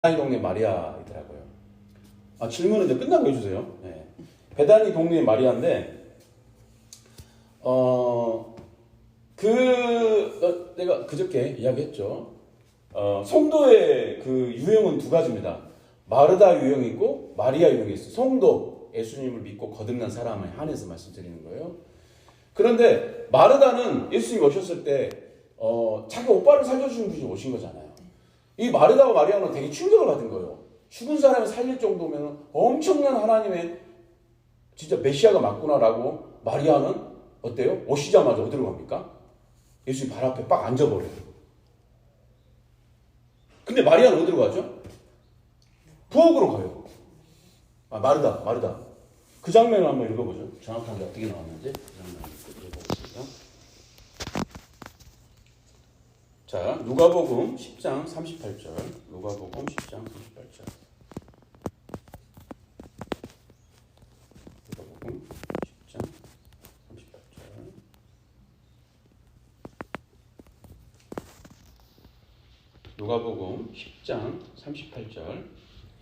베다니 동네 마리아이더라고요. 질문은 이제 끝나고 해주세요. 네. 베다니 동네 마리아인데, 내가 그저께 이야기했죠. 성도의 그 유형은 두 가지입니다. 마르다 유형이 있고 마리아 유형이 있어요. 성도, 예수님을 믿고 거듭난 사람에 한해서 말씀드리는 거예요. 그런데 마르다는 예수님 오셨을 때 자기 오빠를 살려주는 분이 오신 거잖아요. 이 마르다와 마리아는 되게 충격을 받은 거예요. 죽은 사람을 살릴 정도면 엄청난 하나님의 진짜 메시아가 맞구나라고. 마리아는 어때요? 오시자마자 어디로 갑니까? 예수님 발 앞에 빡 앉아버려요. 근데 마리아는 어디로 가죠? 부엌으로 가요. 마르다. 그 장면을 한번 읽어보죠. 정확하게 어떻게 나왔는지 그 장면을 읽어보겠습니다. 자, 누가복음 10장 38절. 누가복음 10장 38절. 누가복음 10장 38절. 누가복음 10장 38절.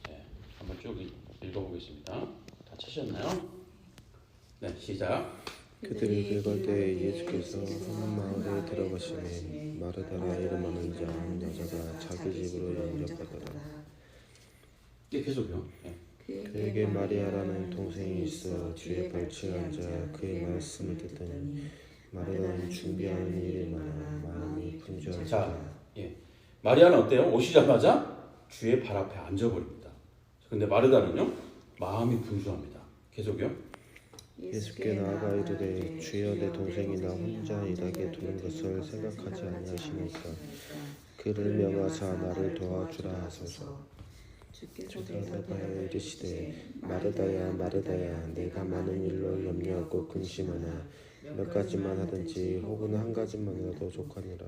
네, 한번 쭉 읽어보겠습니다. 다 찾으셨나요? 네, 시작. 그들이 긁을 때 예수께서 한 마을에 들어가시니 마르다라 이름하는 자 여자가 자기 집으로 영접하더라. 예, 계속요. 네. 그에게 마리아라는 동생이 있어 뒤에 벌치에 앉아 그의 말씀을 듣더니 마르다는 준비하는 일이 많아 마음이 분주하다. 자, 예. 마리아는 어때요? 오시자마자 주의 발 앞에 앉아버립니다. 근데 마르다는요? 마음이 분주합니다. 계속요. 예수께 나아가 이르되 주여 내 동생이 나 혼자 일하게 두는 것을 생각하지 아니하시니까 그를 명하사 나를 도와주라 하소서. 주께서 대답하여 이르시되 마르다야 마르다야 내가 많은 일로 염려하고 근심하나 몇 가지만 하든지 혹은 한 가지만이라도 족하니라.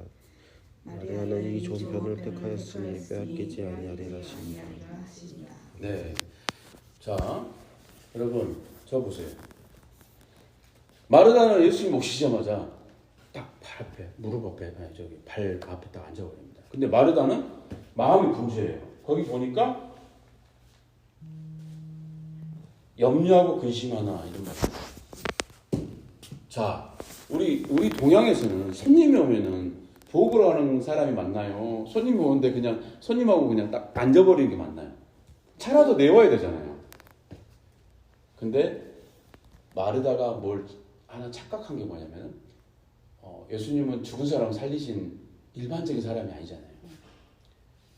마리아는 이 좋은 편을 택하였으니 빼앗기지 아니하리라 하시니라. 네. 자, 여러분 저 보세요. 마르다는 예수님 오시자마자 딱 발 앞에, 무릎 앞에, 발 앞에 딱 앉아버립니다. 근데 마르다는 마음이 분주해요. 거기 보니까 염려하고 근심하나 이런 말. 자, 우리 동양에서는 손님이 오면은 부엌으로 가는 사람이 많나요? 손님이 오는데 그냥 손님하고 그냥 딱 앉아버리는 게 맞나요? 차라도 내와야 되잖아요. 근데 마르다가 뭘 하나 착각한 게 뭐냐면 예수님은 죽은 사람을 살리신 일반적인 사람이 아니잖아요.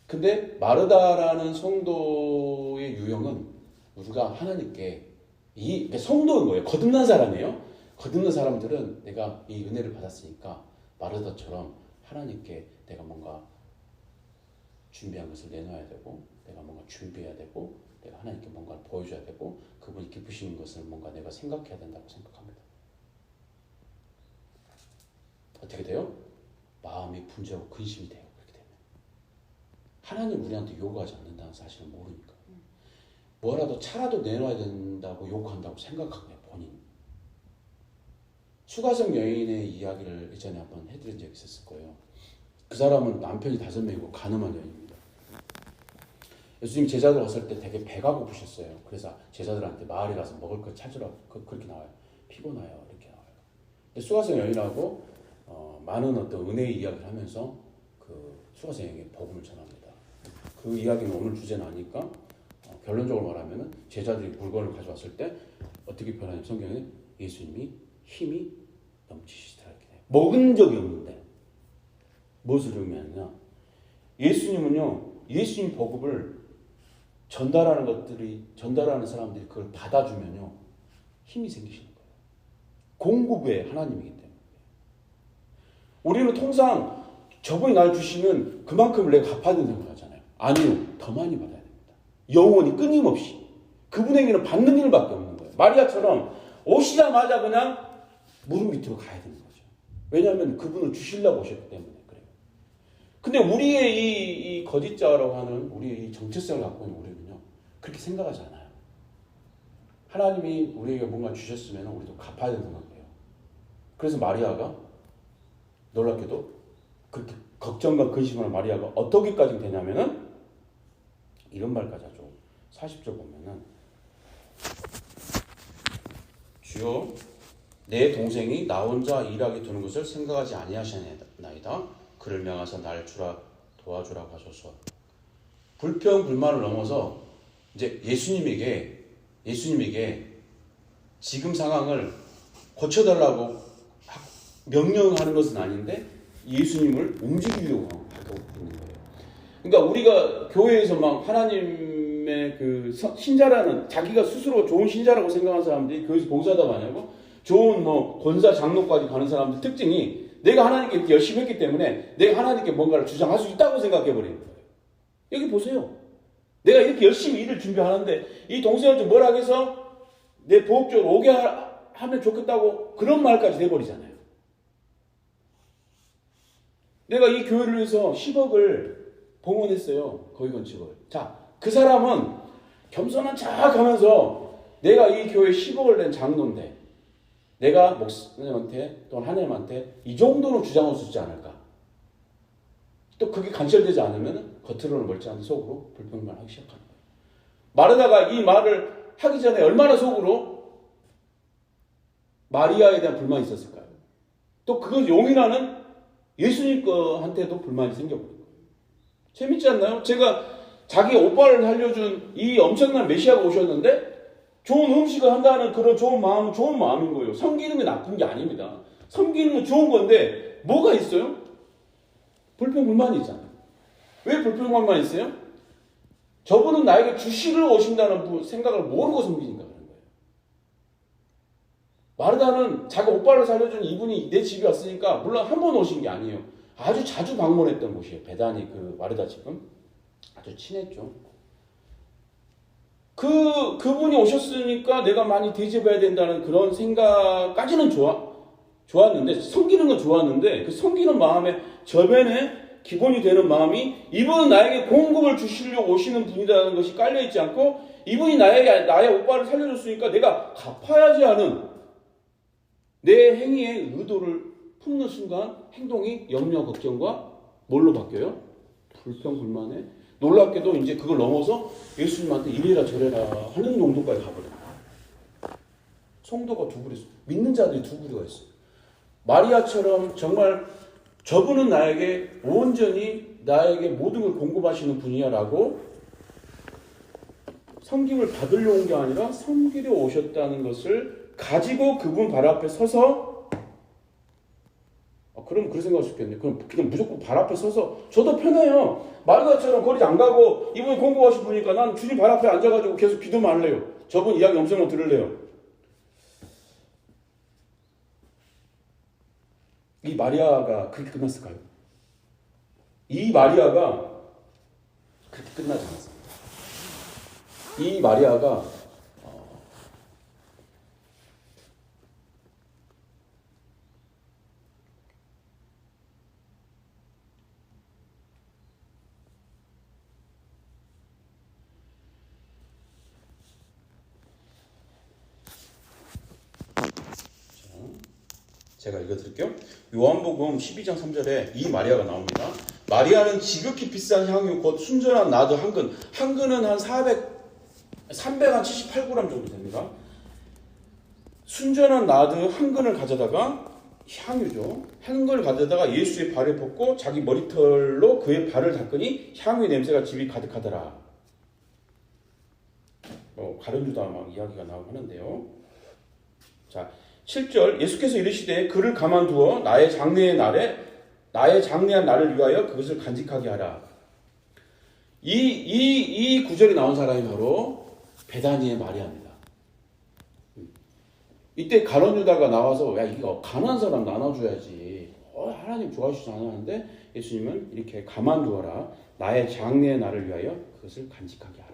근데 마르다라는 성도의 유형은 우리가 하나님께 그러니까 성도인 거예요. 거듭난 사람이에요. 거듭난 사람들은 내가 이 은혜를 받았으니까 마르다처럼 하나님께 내가 뭔가 준비한 것을 내놔야 되고 내가 뭔가 준비해야 되고 내가 하나님께 뭔가를 보여줘야 되고 그분이 기쁘시는 것을 뭔가 내가 생각해야 된다고 생각합니다. 어떻게 돼요? 마음이 분주하고 근심이 돼요. 그렇게 되면 하나님 우리한테 요구하지 않는다는 사실을 모르니까 뭐라도 차라도 내놔야 된다고 요구한다고 생각한 거예요. 본인. 수가성 여인의 이야기를 예전에 한번 해드린 적이 있었을 거예요. 그 사람은 남편이 5명이고 가늠한 여인입니다. 예수님 제자들 왔을 때 되게 배가 고프셨어요. 그래서 제자들한테 마을에 가서 먹을 거 찾으라고 그렇게 나와요. 피곤해요. 이렇게 나와요. 근데 수가성 여인하고 많은 어떤 은혜의 이야기를 하면서 그 수가성 여인에게 복음을 전합니다. 그 이야기는 오늘 주제는 아니까 결론적으로 말하면 제자들이 물건을 가져왔을 때 어떻게 표현하냐면 성경에 예수님이 힘이 넘치시더라 이렇게 돼요. 먹은 적이 없는데 무엇을 의미하느냐? 예수님은요 예수님 복음을 전달하는 사람들이 그걸 받아주면요 힘이 생기시는 거예요. 공급의 하나님이기 때문에. 우리는 통상 저분이 날 주시면 그만큼을 내가 갚아야 된다고 생각하잖아요. 아니요, 더 많이 받아야 됩니다. 영원히 끊임없이. 그분에게는 받는 일밖에 없는 거예요. 마리아처럼 오시자마자 그냥 무릎 밑으로 가야 되는 거죠. 왜냐하면 그분을 주시려고 오셨기 때문에 그래요. 근데 우리의 이 거짓자라고 하는 우리의 이 정체성을 갖고 있는 우리는요 그렇게 생각하지 않아요. 하나님이 우리에게 뭔가 주셨으면 우리도 갚아야 된다는 거예요. 그래서 마리아가 놀랍게도 그렇게 걱정과 근심하는 마리아가 어떻게까지 되냐면은 이런 말까지 하죠. 40절 보면은 주여 내 동생이 나 혼자 일하게 두는 것을 생각하지 아니하시나이다. 그를 명하사 날 주라 도와주라고 하소서. 불평 불만을 넘어서 이제 예수님에게 지금 상황을 고쳐달라고 명령하는 것은 아닌데 예수님을 움직이려고 하고 있는 거예요. 그러니까 우리가 교회에서 막 하나님의 그 신자라는, 자기가 스스로 좋은 신자라고 생각하는 사람들이 교회에서 봉사다 하냐고, 좋은 뭐 권사 장로까지 가는 사람들 특징이 내가 하나님께 이렇게 열심히 했기 때문에 내가 하나님께 뭔가를 주장할 수 있다고 생각해 버리는 거예요. 여기 보세요. 내가 이렇게 열심히 일을 준비하는데 이 동생을 좀 뭐라 해서 내 보복 쪽으로 오게 하면 좋겠다고 그런 말까지 돼버리잖아요. 내가 이 교회를 위해서 10억을 봉헌했어요. 거기 건축을. 자, 그 사람은 겸손한 척 하면서 내가 이 교회에 10억을 낸 장로인데 내가 목사님한테 또는 하나님한테 이 정도로 주장할 수 있지 않을까? 또 그게 간절되지 않으면 겉으로는 멀쩡한데 속으로 불평만 하기 시작하는 거예요. 마르다가 이 말을 하기 전에 얼마나 속으로 마리아에 대한 불만이 있었을까요? 또 그걸 용인하는 예수님 거한테도 불만이 생겨버린 거예요. 재밌지 않나요? 제가 자기 오빠를 살려준 이 엄청난 메시아가 오셨는데 좋은 음식을 한다는 그런 좋은 마음은 좋은 마음인 거예요. 섬기는 게 나쁜 게 아닙니다. 섬기는 건 좋은 건데 뭐가 있어요? 불평불만이 있잖아요. 왜 불평불만이 있어요? 저분은 나에게 주시러 오신다는 생각을 모르고 섬기니까 그런 거예요. 마르다는 자기 오빠를 살려준 이분이 내 집에 왔으니까 물론 한 번 오신 게 아니에요. 아주 자주 방문했던 곳이에요. 베다니 그 마르다 집은 아주 친했죠. 그분이 오셨으니까 내가 많이 대접해야 된다는 그런 생각까지는 좋았는데, 섬기는 건 좋았는데, 그 섬기는 마음의 저변에 기본이 되는 마음이 이분은 나에게 공급을 주시려고 오시는 분이라는 것이 깔려있지 않고, 이분이 나의 오빠를 살려줬으니까 내가 갚아야지 하는 내 행위의 의도를 품는 순간 행동이 염려, 걱정과 뭘로 바뀌어요? 불평, 불만에. 놀랍게도 이제 그걸 넘어서 예수님한테 이래라 저래라 하는 정도까지 가버려요. 성도가 두 부리, 믿는 자들이 두 부류가 있어요. 마리아처럼 정말 저분은 나에게 온전히 나에게 모든 걸 공급하시는 분이야라고 섬김을 받으려 온 게 아니라 섬기려 오셨다는 것을 가지고 그분 발 앞에 서서, 그럼 그렇게 생각할 수 있겠네. 그럼 그냥 무조건 발 앞에 서서 저도 편해요. 마르다처럼 거리 안 가고 이분이 공부하신 분이니까 난 주님 발 앞에 앉아가지고 계속 기도만 할래요. 저분 이야기 엄청 들을래요. 이 마리아가 그렇게 끝났을까요? 이 마리아가 그렇게 끝나지 않았습니다. 이 마리아가 제가 읽어드릴게요. 요한복음 12장 3절에 이 마리아가 나옵니다. 마리아는 지극히 비싼 향유 곧 순전한 나드 한 근. 한 근은 한 378g 정도 됩니다. 순전한 나드 한 근을 가져다가 향유죠. 한 근을 가져다가 예수의 발에 붓고 자기 머리털로 그의 발을 닦으니 향유의 냄새가 집이 가득하더라. 가룟유다 막 이야기가 나오고 하는데요. 자, 7절 예수께서 이르시되 그를 가만두어 나의 장래한 날을 위하여 그것을 간직하게 하라. 이 구절이 나온 사람이 바로 베다니의 마리아입니다. 이때 가룟 유다가 나와서 야 이거 가난한 사람 나눠줘야지. 하나님 좋아하시지 않았는데 예수님은 이렇게 가만두어라. 나의 장래의 날을 위하여 그것을 간직하게 하라.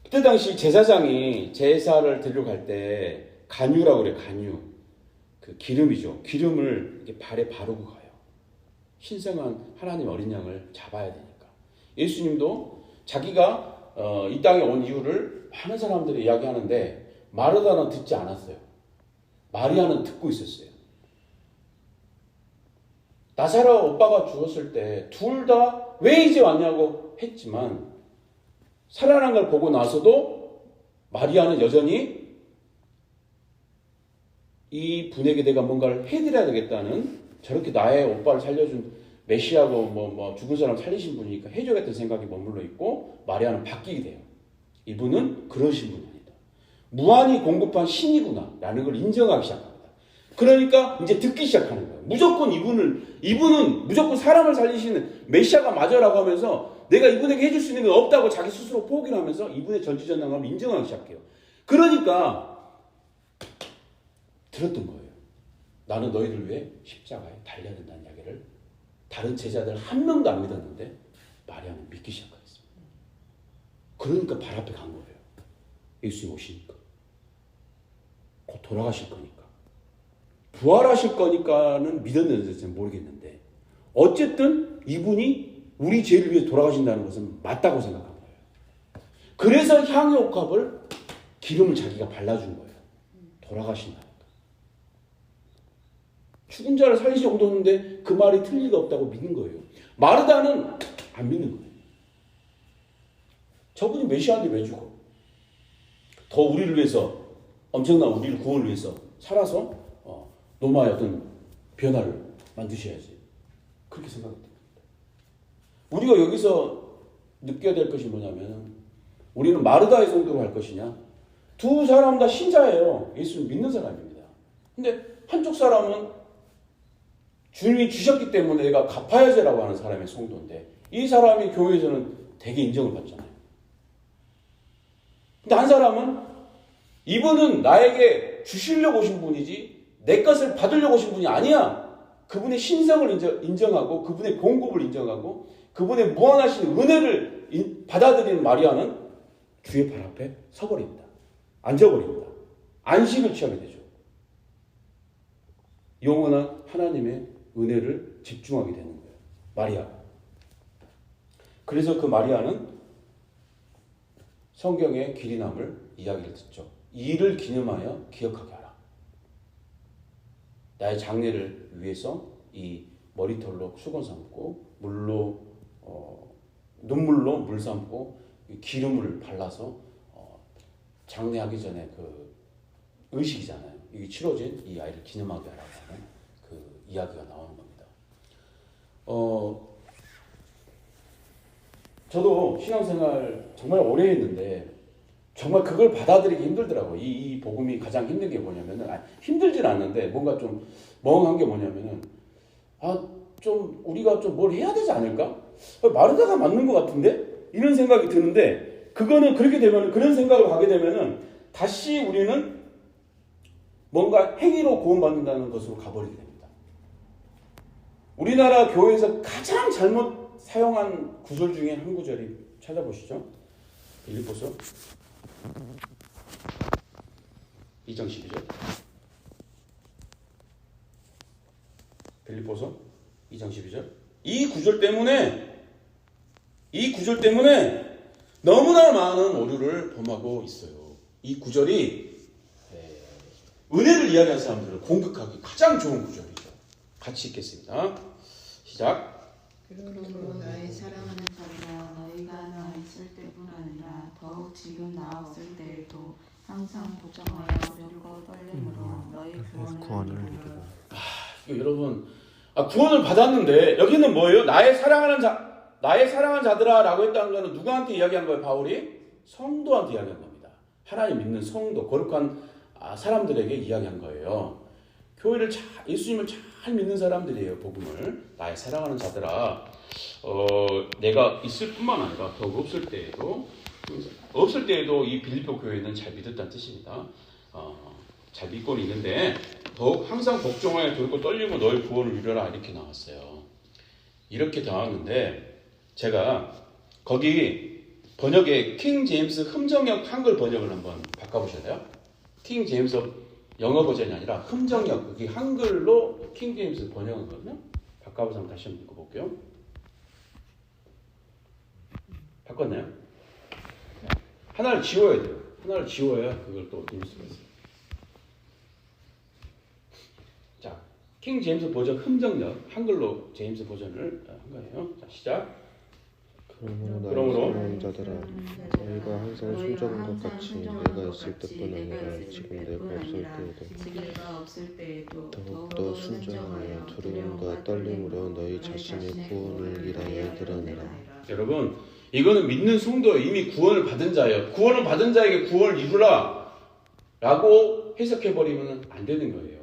그때 당시 제사장이 제사를 드리러 갈 때 간유라고 그래요. 간유. 그 기름이죠. 기름을 이렇게 발에 바르고 가요. 신성한 하나님 어린 양을 잡아야 되니까. 예수님도 자기가 이 땅에 온 이유를 많은 사람들이 이야기하는데 마르다는 듣지 않았어요. 마리아는 듣고 있었어요. 나사로 오빠가 죽었을 때 둘 다 왜 이제 왔냐고 했지만 살아난 걸 보고 나서도 마리아는 여전히 이 분에게 내가 뭔가를 해드려야 되겠다는, 저렇게 나의 오빠를 살려준 메시아고 뭐 죽은 사람 살리신 분이니까 해줘야겠다는 생각이 머물러 있고, 마리아는 바뀌게 돼요. 이분은 그러신 분이 아니다. 무한히 공급한 신이구나 라는 걸 인정하기 시작합니다. 그러니까 이제 듣기 시작하는 거예요. 무조건 이분은 무조건 사람을 살리시는 메시아가 맞아라고 하면서 내가 이분에게 해줄 수 있는 건 없다고 자기 스스로 포기를 하면서 이분의 전지전능함을 인정하기 시작해요. 그러니까 들었던 거예요. 나는 너희들 위해 십자가에 달려야 된다는 이야기를 다른 제자들 한 명도 안 믿었는데 마리아는 믿기 시작했습니다. 그러니까 발 앞에 간 거예요. 예수님 오시니까. 곧 돌아가실 거니까. 부활하실 거니까는 믿었는지 모르겠는데 어쨌든 이분이 우리 죄를 위해 돌아가신다는 것은 맞다고 생각한 거예요. 그래서 향유옥합을 기름을 자기가 발라준 거예요. 돌아가신다니까. 죽은 자를 살리실 정도였는데 그 말이 틀릴 리가 없다고 믿는 거예요. 마르다는 안 믿는 거예요. 저분이 메시아인데 왜 죽어? 더 우리를 위해서, 엄청난 우리를 구원을 위해서 살아서 로마의 어떤 변화를 만드셔야지. 그렇게 생각했던 겁니다. 우리가 여기서 느껴야 될 것이 뭐냐면, 우리는 마르다의 성도로 할 것이냐, 두 사람 다 신자예요. 예수를 믿는 사람입니다. 근데 한쪽 사람은 주님이 주셨기 때문에 내가 갚아야지라고 하는 사람의 성도인데, 이 사람이 교회에서는 되게 인정을 받잖아요. 근데 한 사람은 이분은 나에게 주시려고 오신 분이지 내 것을 받으려고 오신 분이 아니야. 그분의 신성을 인정하고 그분의 공급을 인정하고 그분의 무한하신 은혜를 받아들이는 마리아는 주의 발 앞에 서버립니다. 앉아버립니다. 안식을 취하게 되죠. 영원한 하나님의 은혜를 집중하게 되는 거예요. 마리아. 그래서 그 마리아는 성경의 길이 남을 이야기를 듣죠. 이를 기념하여 기억하게 하라. 나의 장례를 위해서 이 머리털로 수건 삼고 눈물로 물 삼고 기름을 발라서 장례하기 전에 그 의식이잖아요. 이게 치러진 이 아이를 기념하게 하라고 하는 그 이야기가 나오는 겁니다. 저도 신앙생활 정말 오래 했는데 정말 그걸 받아들이기 힘들더라고요. 이 복음이 가장 힘든 게 뭐냐면은, 힘들진 않는데 뭔가 좀 멍한 게 뭐냐면은, 좀 우리가 좀 뭘 해야 되지 않을까? 마르다가 맞는 것 같은데? 이런 생각이 드는데, 그거는 그렇게 되면, 그런 생각을 하게 되면은 다시 우리는 뭔가 행위로 구원받는다는 것으로 가버리게 됩니다. 우리나라 교회에서 가장 잘못 사용한 구절 중에 한 구절이, 찾아보시죠. 빌립보서 2장 12절. 빌립보서 2장 12절. 이 구절 때문에 너무나 많은 오류를 범하고 있어요. 이 구절이 은혜를 이야기하는 사람들을 공격하기 가장 좋은 구절이죠. 같이 읽겠습니다. 시작. 그러므로 나의 사랑하는 자들아, 너희가 나 있을 때뿐 아니라 더욱 지금 나 없을 때에도 항상 걱정하여 두렵고 떨림으로 너희 구원을 이루라. 여러분, 구원을 받았는데 여기는 뭐예요? 나의 사랑하는 자들아라고 했다는 것은 누구한테 이야기한 거예요? 바울이 성도한테 이야기한 겁니다. 하나님 믿는 성도, 거룩한 사람들에게 이야기한 거예요. 교회를 예수님을 잘 믿는 사람들이에요. 복음을. 나의 사랑하는 자들아, 내가 있을 뿐만 아니라 더욱 없을 때에도 이 빌립보 교회는 잘 믿었다는 뜻입니다. 잘 믿고는 있는데 더욱 항상 걱정하여 두렵고 떨리고 너의 구원을 이루라, 이렇게 나왔어요. 이렇게 나왔는데 제가 거기 번역에 킹 제임스 흠정역 한글 번역을 한번 바꿔보실래요? 킹 제임스 영어 버전이 아니라 흠정역, 여기 한글로 킹 제임스 번역이거든요. 바꿔서 한번 다시 한번 읽어볼게요. 바꿨나요? 하나를 지워야 돼요. 하나를 지워야 그걸 또 읽을 수가 있어요. 자, 킹 제임스 버전 흥정역 한글로 제임스 버전을 한 거예요. 자, 시작. 그러므로 나의 자들아, 너희가 항상 순종한 것 같이 내가 있을 때뿐 아니라 지금 내가 없을 때에도 더욱더 순종하여 두려움과 떨림으로 너희 자신의 구원을 위하여 드러내라. 여러분, 이거는 믿는 성도예요. 이미 구원을 받은 자예요. 구원을 받은 자에게 구원을 이루라 라고 해석해버리면 안 되는 거예요.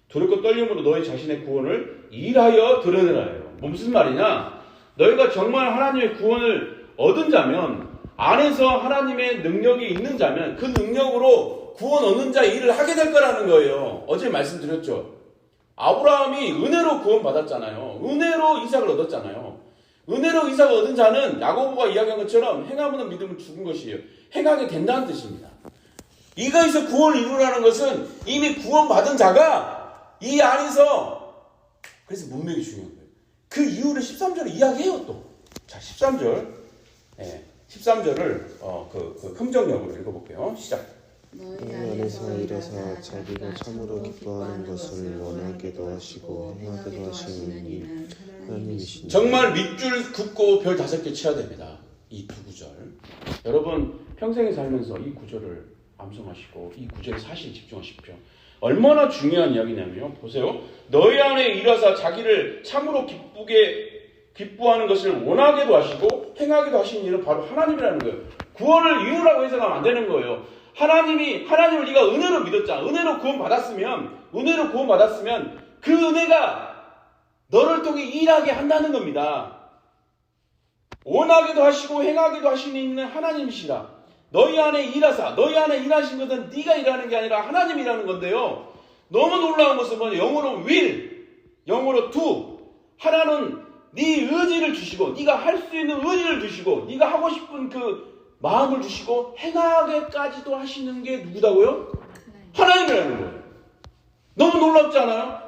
두렵고 떨림으로 너희 자신의 구원을 일하여 드러내라예요. 무슨 말이냐? 너희가 정말 하나님의 구원을 얻은 자면, 안에서 하나님의 능력이 있는 자면 그 능력으로 구원 얻는 자 일을 하게 될 거라는 거예요. 어제 말씀드렸죠. 아브라함이 은혜로 구원 받았잖아요. 은혜로 이삭을 얻었잖아요. 은혜로 이삭을 얻은 자는 야고보가 이야기한 것처럼 행하면 믿으면 죽은 것이에요. 행하게 된다는 뜻입니다. 이거에서 구원을 이루라는 것은 이미 구원받은 자가 이 안에서, 그래서 문맥이 중요한 거예요. 그 이유를 13절에 이야기해요 또. 자, 13절. 네, 13절을 그 흥정역으로 읽어볼게요. 시작. 너희 안에서 일어서 자기가 참으로 기뻐하는 것을 원하게도 하시고 행하게도 하시는 이 하나님이시니. 정말 밑줄 긋고 별 5개 쳐야 됩니다. 이 두 구절. 여러분 평생에 살면서 이 구절을 암송하시고 이 구절에 사실 집중하십시오. 얼마나 중요한 이야기냐면요. 보세요. 너희 안에 일어서 자기를 참으로 기뻐하는 것을 원하게도 하시고 행하게도 하시는 일은 바로 하나님이라는 거예요. 구원을 이루라고 해석하면 안 되는 거예요. 하나님을 네가 은혜로 믿었잖아. 은혜로 구원받았으면 그 은혜가 너를 통해 일하게 한다는 겁니다. 원하게도 하시고 행하게도 하시는 하나님이시라. 너희 안에 일하신 것은 네가 일하는 게 아니라 하나님이 일하는 건데요. 너무 놀라운 것은 뭐냐? 영어로 will, 영어로 do. 하나는 네 의지를 주시고, 네가 할 수 있는 의지를 주시고, 네가 하고 싶은 그 마음을 주시고 행하게까지도 하시는 게 누구다고요? 하나님이라는 거예요. 너무 놀랍지 않아요?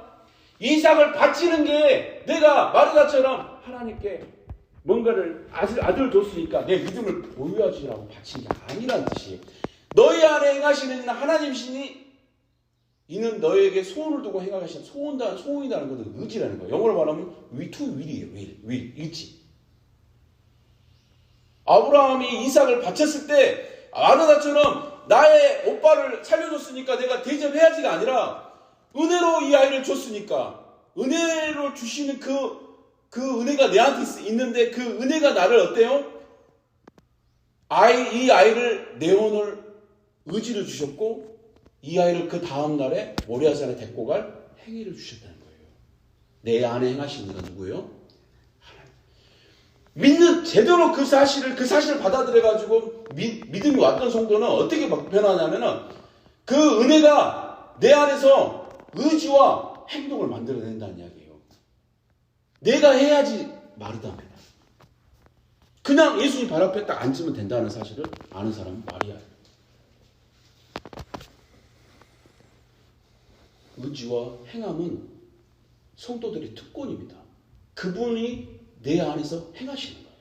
이삭을 바치는 게 내가 마르다처럼 하나님께 뭔가를 아들 줬으니까 내 믿음을 보유하지라고 바친 게 아니란 뜻이에요. 너희 안에 행하시는 하나님이시니 이는 너에게 소원을 두고 행하시는 소원이라는 것은 의지라는 거예요. 영어로 말하면 will이에요. will, 의지. 아브라함이 이삭을 바쳤을 때 마르다처럼 나의 오빠를 살려줬으니까 내가 대접해야지가 아니라 은혜로 이 아이를 줬으니까 은혜로 주시는 그 은혜가 내한테 있는데 그 은혜가 나를 어때요? 이 아이를 내어놓을 의지를 주셨고 이 아이를 그 다음 날에 모리아산에 데리고 갈 행위를 주셨다는 거예요. 내 안에 행하시는 건 누구예요? 믿는 제대로 그 사실을 받아들여가지고 믿음이 왔던 성도는 어떻게 변하냐면은 그 은혜가 내 안에서 의지와 행동을 만들어낸다는 이야기예요. 내가 해야지 마르다면 그냥 예수님 발 앞에 딱 앉으면 된다는 사실을 아는 사람은 마리아예요. 의지와 행함은 성도들의 특권입니다. 그분이 내 안에서 행하시는 거예요.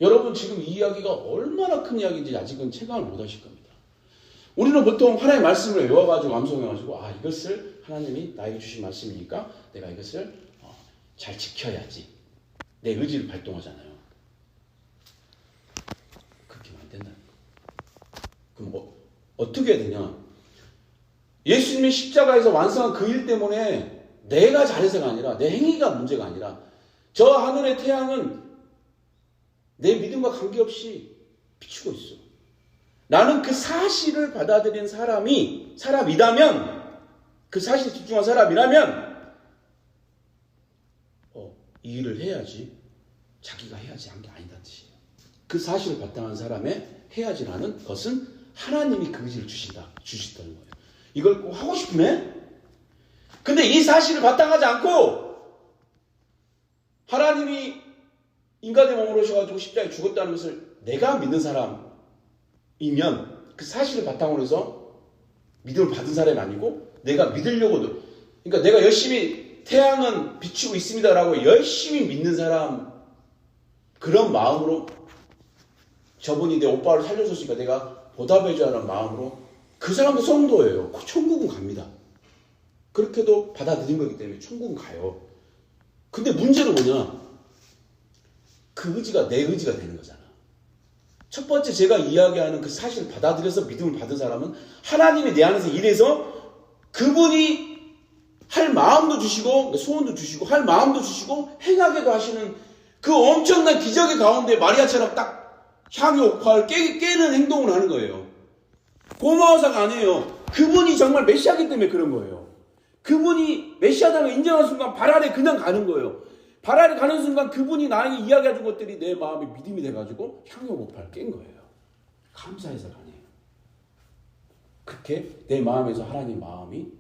여러분 지금 이 이야기가 얼마나 큰 이야기인지 아직은 체감을 못 하실 겁니다. 우리는 보통 하나님의 말씀을 외워가지고 암송해가지고 이것을 하나님이 나에게 주신 말씀이니까 내가 이것을 잘 지켜야지. 내 의지를 발동하잖아요. 그렇게 하면 안 된다는 거예요. 그럼 어떻게 해야 되냐? 예수님의 십자가에서 완성한 그 일 때문에 내가 잘해서가 아니라 내 행위가 문제가 아니라 저 하늘의 태양은 내 믿음과 관계없이 비추고 있어. 나는 그 사실을 받아들인 사람이라면 그 사실에 집중한 사람이라면 이 일을 해야지 자기가 해야지 한 게 아니다는 뜻이에요. 그 사실을 바탕한 사람의 해야지라는 것은 하나님이 그 의지를 주시다는 거예요. 이걸 꼭 하고 싶으면 근데 이 사실을 바탕하지 않고 하나님이 인간의 몸으로 오셔가지고 십자가에 죽었다는 것을 내가 믿는 사람이면 그 사실을 바탕으로 해서 믿음을 받은 사람이 아니고 내가 믿으려고도 그러니까 내가 열심히 태양은 비추고 있습니다라고 열심히 믿는 사람 그런 마음으로 저분이 내 오빠를 살려줬으니까 내가 보답해줘야 하는 마음으로 그 사람도 성도예요. 천국은 갑니다. 그렇게도 받아들인 거기 때문에 천국은 가요. 근데 문제는 뭐냐? 그 의지가 내 의지가 되는 거잖아. 첫 번째 제가 이야기하는 그 사실을 받아들여서 믿음을 받은 사람은 하나님이 내 안에서 일해서 그분이 할 마음도 주시고 소원도 주시고 할 마음도 주시고 행하게도 하시는 그 엄청난 기적의 가운데 마리아처럼 딱 향유 옥화를 깨는 행동을 하는 거예요. 고마워서가 아니에요. 그분이 정말 메시아이기 때문에 그런 거예요. 그분이 메시아다고 인정하는 순간 발 아래 그냥 가는 거예요. 발 아래 가는 순간 그분이 나에게 이야기해준 것들이 내 마음에 믿음이 돼가지고 향유 옥화를 깬 거예요. 감사해서가 아니에요. 그렇게 내 마음에서 하나님 마음이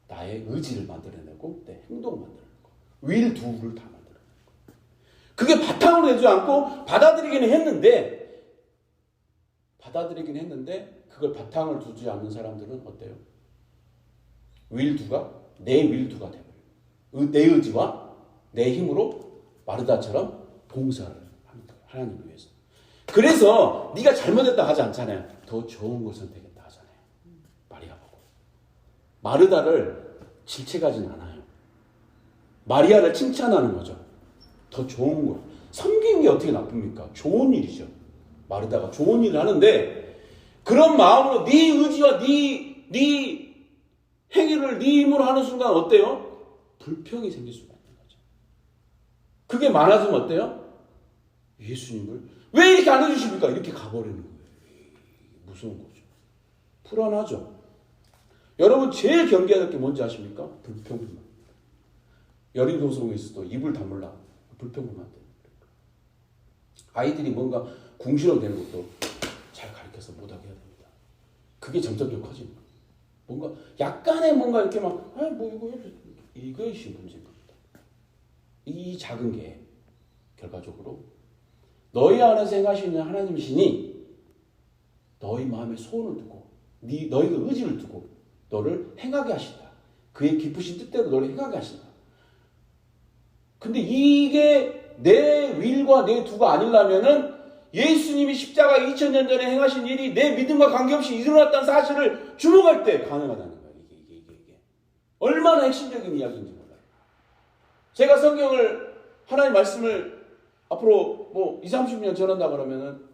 나의 의지를 만들어내고 내 행동을 만들어내고 윌 두를 다 만들어내고 그게 바탕으로 되지 않고 받아들이긴 했는데 그걸 바탕을 두지 않는 사람들은 어때요? 윌 두가 내 윌 두가 되버려요. 내 의지와 내 힘으로 마르다처럼 봉사를 합니다. 하나님을 위해서. 그래서 네가 잘못했다 하지 않잖아요. 더 좋은 걸 선택했다 하잖아요. 마리아 보고. 마르다를 질책하지는 않아요. 마리아를 칭찬하는 거죠. 더 좋은 거. 섬기는 게 어떻게 나쁩니까? 좋은 일이죠. 마르다가 좋은 일을 하는데 그런 마음으로 네 의지와 네 행위를 네 힘으로 하는 순간 어때요? 불평이 생길 수가 있는 거죠. 그게 많아지면 어때요? 예수님을 왜 이렇게 안 해주십니까? 이렇게 가버리는 거예요. 무서운 거죠. 불안하죠. 여러분 제일 경계해야 될 게 뭔지 아십니까? 불평불만. 여린도성에서도 입을 다물라. 불평불만 때문에. 아이들이 뭔가 궁시렁대는 것도 잘 가르쳐서 못하게 해야 됩니다. 그게 점점 커지는 거예요. 뭔가 약간의 뭔가 이렇게 막 뭐 이거 해줘. 이것이 문제인 겁니다. 이 작은 게 결과적으로 너희 안에서 행하시는 하나님이시니 너희 마음에 소원을 두고 너희가 의지를 두고 너를 행하게 하신다. 그의 기쁘신 뜻대로 너를 행하게 하신다. 근데 이게 내 윌과 내 두가 아니려면은 예수님이 십자가 2000년 전에 행하신 일이 내 믿음과 관계없이 일어났다는 사실을 주목할 때 가능하다는 거예요. 이게. 얼마나 핵심적인 이야기인지 몰라요. 제가 성경을 하나님 말씀을 앞으로 뭐 20-30년 전한다 그러면은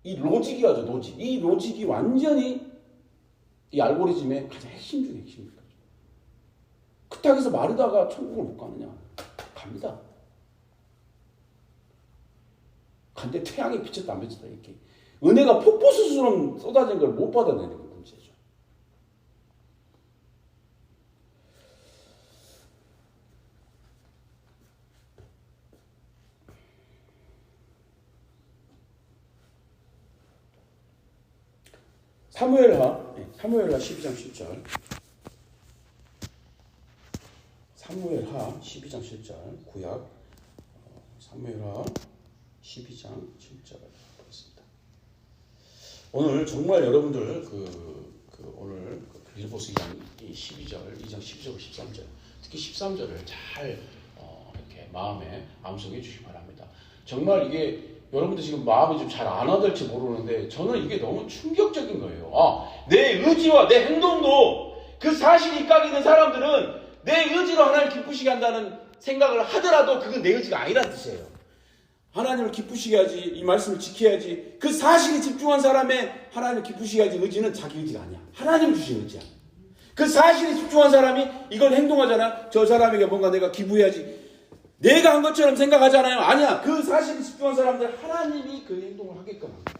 이 로직이죠. 로직. 이 로직이 완전히 이 알고리즘의 가장 핵심 중에 핵심입니다. 그 땅에서 마르다가 천국을 못 가느냐? 갑니다. 근데 태양이 비쳤다 안 비쳤다 이렇게 은혜가 폭포수처럼 쏟아진 걸 못 받아내는 게 문제죠. 사무엘하 12장 10절. 사무엘하 12장 10절 구약 사무엘하 12장 7절 보겠습니다. 오늘 정말 여러분들 오늘 빌보스 2장 12절, 2장 12절, 13절 특히 13절을 잘 이렇게 마음에 암송해 주시기 바랍니다. 정말 이게 여러분들 지금 마음이 좀 잘 안 와닿을지 모르는데 저는 이게 너무 충격적인 거예요. 내 의지와 내 행동도 그 사실이 입각있는 사람들은 내 의지로 하나님을 기쁘시게 한다는 생각을 하더라도 그건 내 의지가 아니라는 뜻이에요. 하나님을 기쁘시게 하지, 이 말씀을 지켜야지. 그 사실에 집중한 사람의 하나님을 기쁘시게 하지 의지는 자기 의지가 아니야. 하나님 주신 의지야. 그 사실에 집중한 사람이 이걸 행동하잖아. 저 사람에게 뭔가 내가 기부해야지. 내가 한 것처럼 생각하잖아요. 아니야. 그 사실에 집중한 사람들 하나님이 그 행동을 하게끔 합니다.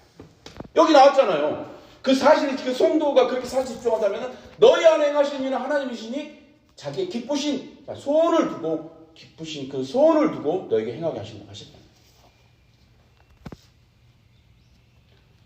여기 나왔잖아요. 그 사실이 그 성도가 그렇게 사실에 집중한다면 너희 안에 행하시는 이는 하나님이시니 자기의 기쁘신 소원을 두고 기쁘신 그 소원을 두고 너에게 행하게 하신다.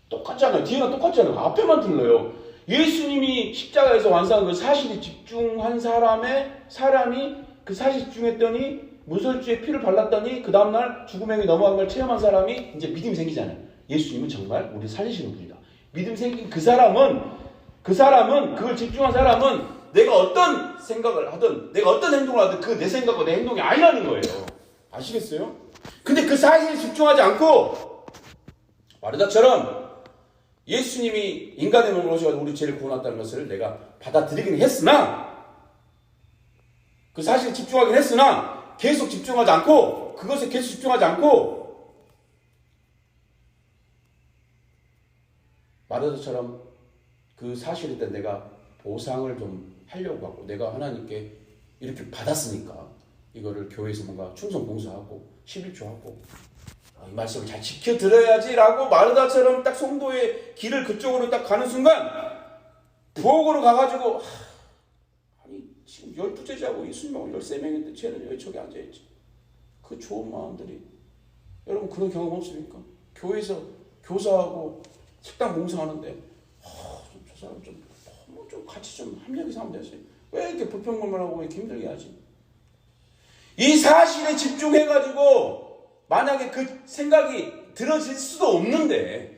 똑같잖아요. 뒤에는 똑같잖아요. 앞에만 틀려요. 예수님이 십자가에서 완성한 그 사실에 집중한 사람이 그 사실에 집중했더니 문설주에 피를 발랐더니 그 다음날 죽음의 행위 넘어간 걸 체험한 사람이 이제 믿음이 생기잖아요. 예수님은 정말 우리를 살리시는 분이다. 믿음 생긴 그 사람은 그걸 집중한 사람은 내가 어떤 생각을 하든 내가 어떤 행동을 하든 그 내 생각과 내 행동이 아니라는 거예요. 아시겠어요? 근데 그 사실에 집중하지 않고 마르다처럼 예수님이 인간의 몸으로 오셔서 우리 죄를 구원했다는 것을 내가 받아들이긴 했으나 그 사실에 집중하긴 했으나 계속 집중하지 않고 그것에 계속 집중하지 않고 마르다처럼 그 사실에 대해 내가 보상을 좀 하려고 하고 내가 하나님께 이렇게 받았으니까 이거를 교회에서 뭔가 충성 봉사하고 11조하고 이 말씀을 잘 지켜 들어야지라고 마르다처럼 딱 성도의 길을 그쪽으로 딱 가는 순간 부엌으로 가가지고 아니 지금 12제자고 예수님하고 13명인데 쟤는 왜 저기 앉아있지? 그 좋은 마음들이 여러분 그런 경험 없습니까? 교회에서 교사하고 식당 봉사하는데 저 사람 좀 같이 좀 합력해서 하면 되지 왜 이렇게 불평만 하고 이렇게 힘들게 하지? 이 사실에 집중해가지고 만약에 그 생각이 들어질 수도 없는데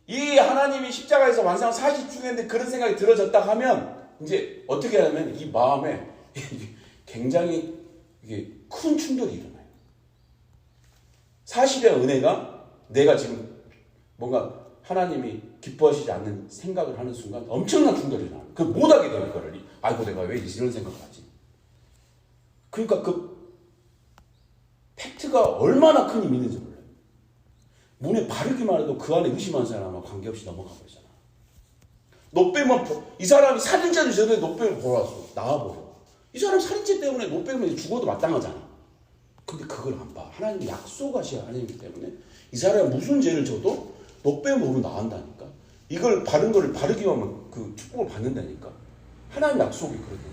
이 하나님이 십자가에서 완성한 사실 집중했는데 그런 생각이 들어졌다 하면 이제 어떻게 하냐면 이 마음에 굉장히 이게 큰 충돌이 일어나요. 사실의 은혜가 내가 지금 뭔가 하나님이 기뻐하시지 않는 생각을 하는 순간 엄청난 충돌이 일어나요. 그 못하게 돼요. 그거를. 아이고 내가 왜 이런 생각을 하지? 그러니까 그 팩트가 얼마나 큰 힘이 있는지 몰라요. 문에 바르기만 해도 그 안에 의심하는 사람과 관계없이 넘어가 버리잖아. 너 빼면 이 사람이 살인죄를 저는데 너 빼면 벌어왔어. 나와버려. 이 사람 살인죄 때문에 너 빼면 죽어도 마땅하잖아. 근데 그걸 안 봐. 하나님이 약속하셔야 하나님이기 때문에 이 사람이 무슨 죄를 져도 너 빼면 오늘 나간다니까. 이걸 바른 거를 바르기만 하면 그 축복을 받는다니까. 하나님 약속이 그러니까.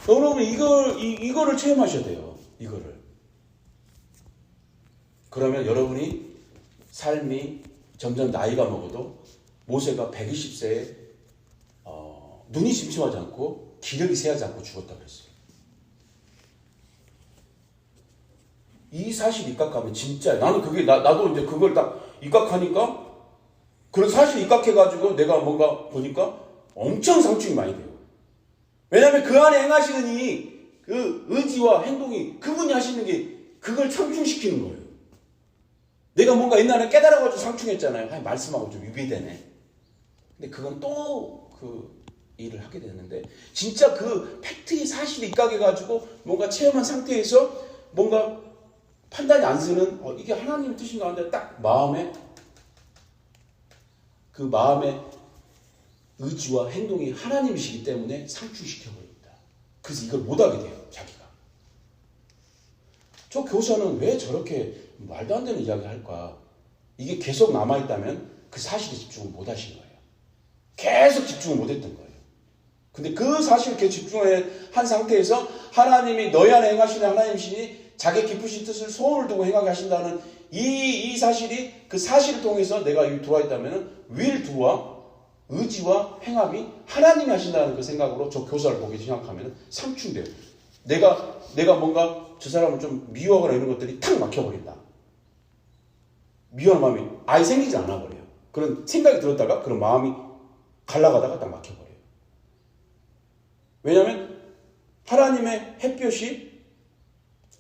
여러분 이거를 체험하셔야 돼요. 이거를. 그러면 여러분이 삶이 점점 나이가 먹어도 모세가 120세에 눈이 심심하지 않고 기력이 쇠하지 않고 죽었다 그랬어요. 이 사실 입각하면 진짜 나는 그게 나도 이제 그걸 딱 입각하니까 그런 사실 입각해가지고 내가 뭔가 보니까 엄청 상충이 많이 돼요. 왜냐하면 그 안에 행하시는 이 그 의지와 행동이 그분이 하시는 게 그걸 상충시키는 거예요. 내가 뭔가 옛날에 깨달아가지고 상충했잖아요. 말씀하고 좀 유비되네. 근데 그건 또 그 일을 하게 되는데 진짜 그 팩트의 사실이 입각해가지고 뭔가 체험한 상태에서 뭔가 판단이 안 쓰는 이게 하나님의 뜻인가 하는데 딱 그 마음의 의지와 행동이 하나님이시기 때문에 상충시켜버립니다. 그래서 이걸 못하게 돼요. 자기가. 저 교사는 왜 저렇게 말도 안 되는 이야기를 할까? 이게 계속 남아있다면 그 사실에 집중을 못 하신 거예요. 계속 집중을 못 했던 거예요. 근데 그 사실을 계속 집중을 한 상태에서 하나님이 너희 안에 행하시는 하나님이시니 자기 기쁘신 뜻을 소원을 두고 행하게 하신다는 이 사실이 그 사실을 통해서 내가 여기 들어와 있다면 will도와 의지와 행함이 하나님이 하신다는 그 생각으로 저 교사를 보게 생각하면 상충돼요. 내가 뭔가 저 사람을 좀 미워하거나 이런 것들이 탁 막혀버린다. 미워하는 마음이 아예 생기지 않아 버려요. 그런 생각이 들었다가 그런 마음이 갈라가다가 딱 막혀버려요. 왜냐하면 하나님의 햇볕이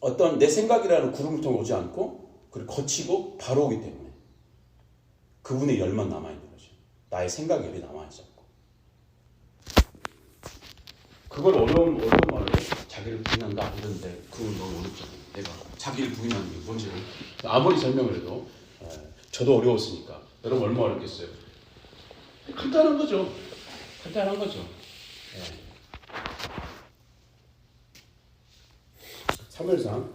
어떤 내 생각이라는 구름을 통해 오지 않고 그걸 거치고 바로 오기 때문에 그분의 열만 남아있는 거죠. 나의 생각이 열이 남아있지 않고. 그걸 어려운 말로 자기를 부인한다 이런데 그건 너무 어렵잖아요. 내가 자기를 부인하는 게 뭔지를 아무리 설명을 해도 저도 어려웠으니까 여러분 얼마나 어렵겠어요. 간단한 거죠. 간단한 거죠. 사무엘상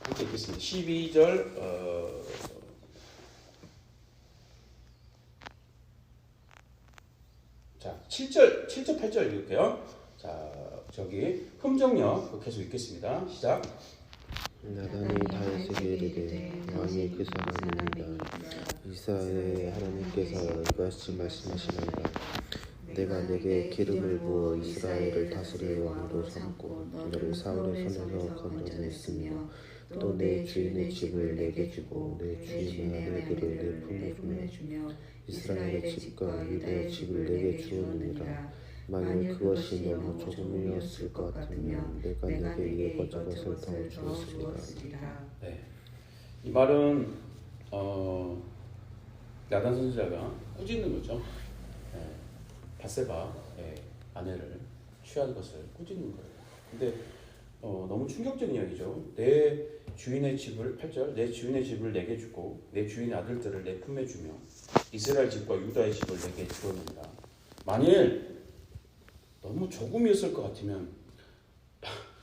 함께 읽겠습니다. 12절 자 7절 8절 읽을게요. 자 저기 흠정역 계속 읽겠습니다. 시작. 나단이 다윗에게 이르되 왕이 그 사람입니다. 이스라엘의 하나님께서 이같이 말씀하시나이다. 내가 내게 기름을 부어 이스라엘을 다스릴 왕으로 삼고 너를 사울의 손에서 건져냈으며 또 내 주인의 집을 내게 주고 내 주인의 아내들을 내 품에 주며 이스라엘의 집과 유다의 집을 내게 주었느니라. 만일 그것이 너무 조금이었을 것 같으면 내가 내게 이것저것을 더 주었으리라. 네, 이 말은 나단 선지자가 꾸짖는 거죠. 바세바 아내를 취할 것을 꾸짖는 거예요. 근데 너무 충격적인 이야기죠. 내 주인의 집을 8절 내 주인의 집을 내게 주고 내 주인의 아들들을 내 품에 주며 이스라엘 집과 유다의 집을 내게 주었느니라. 만일 너무 조금이었을 것 같으면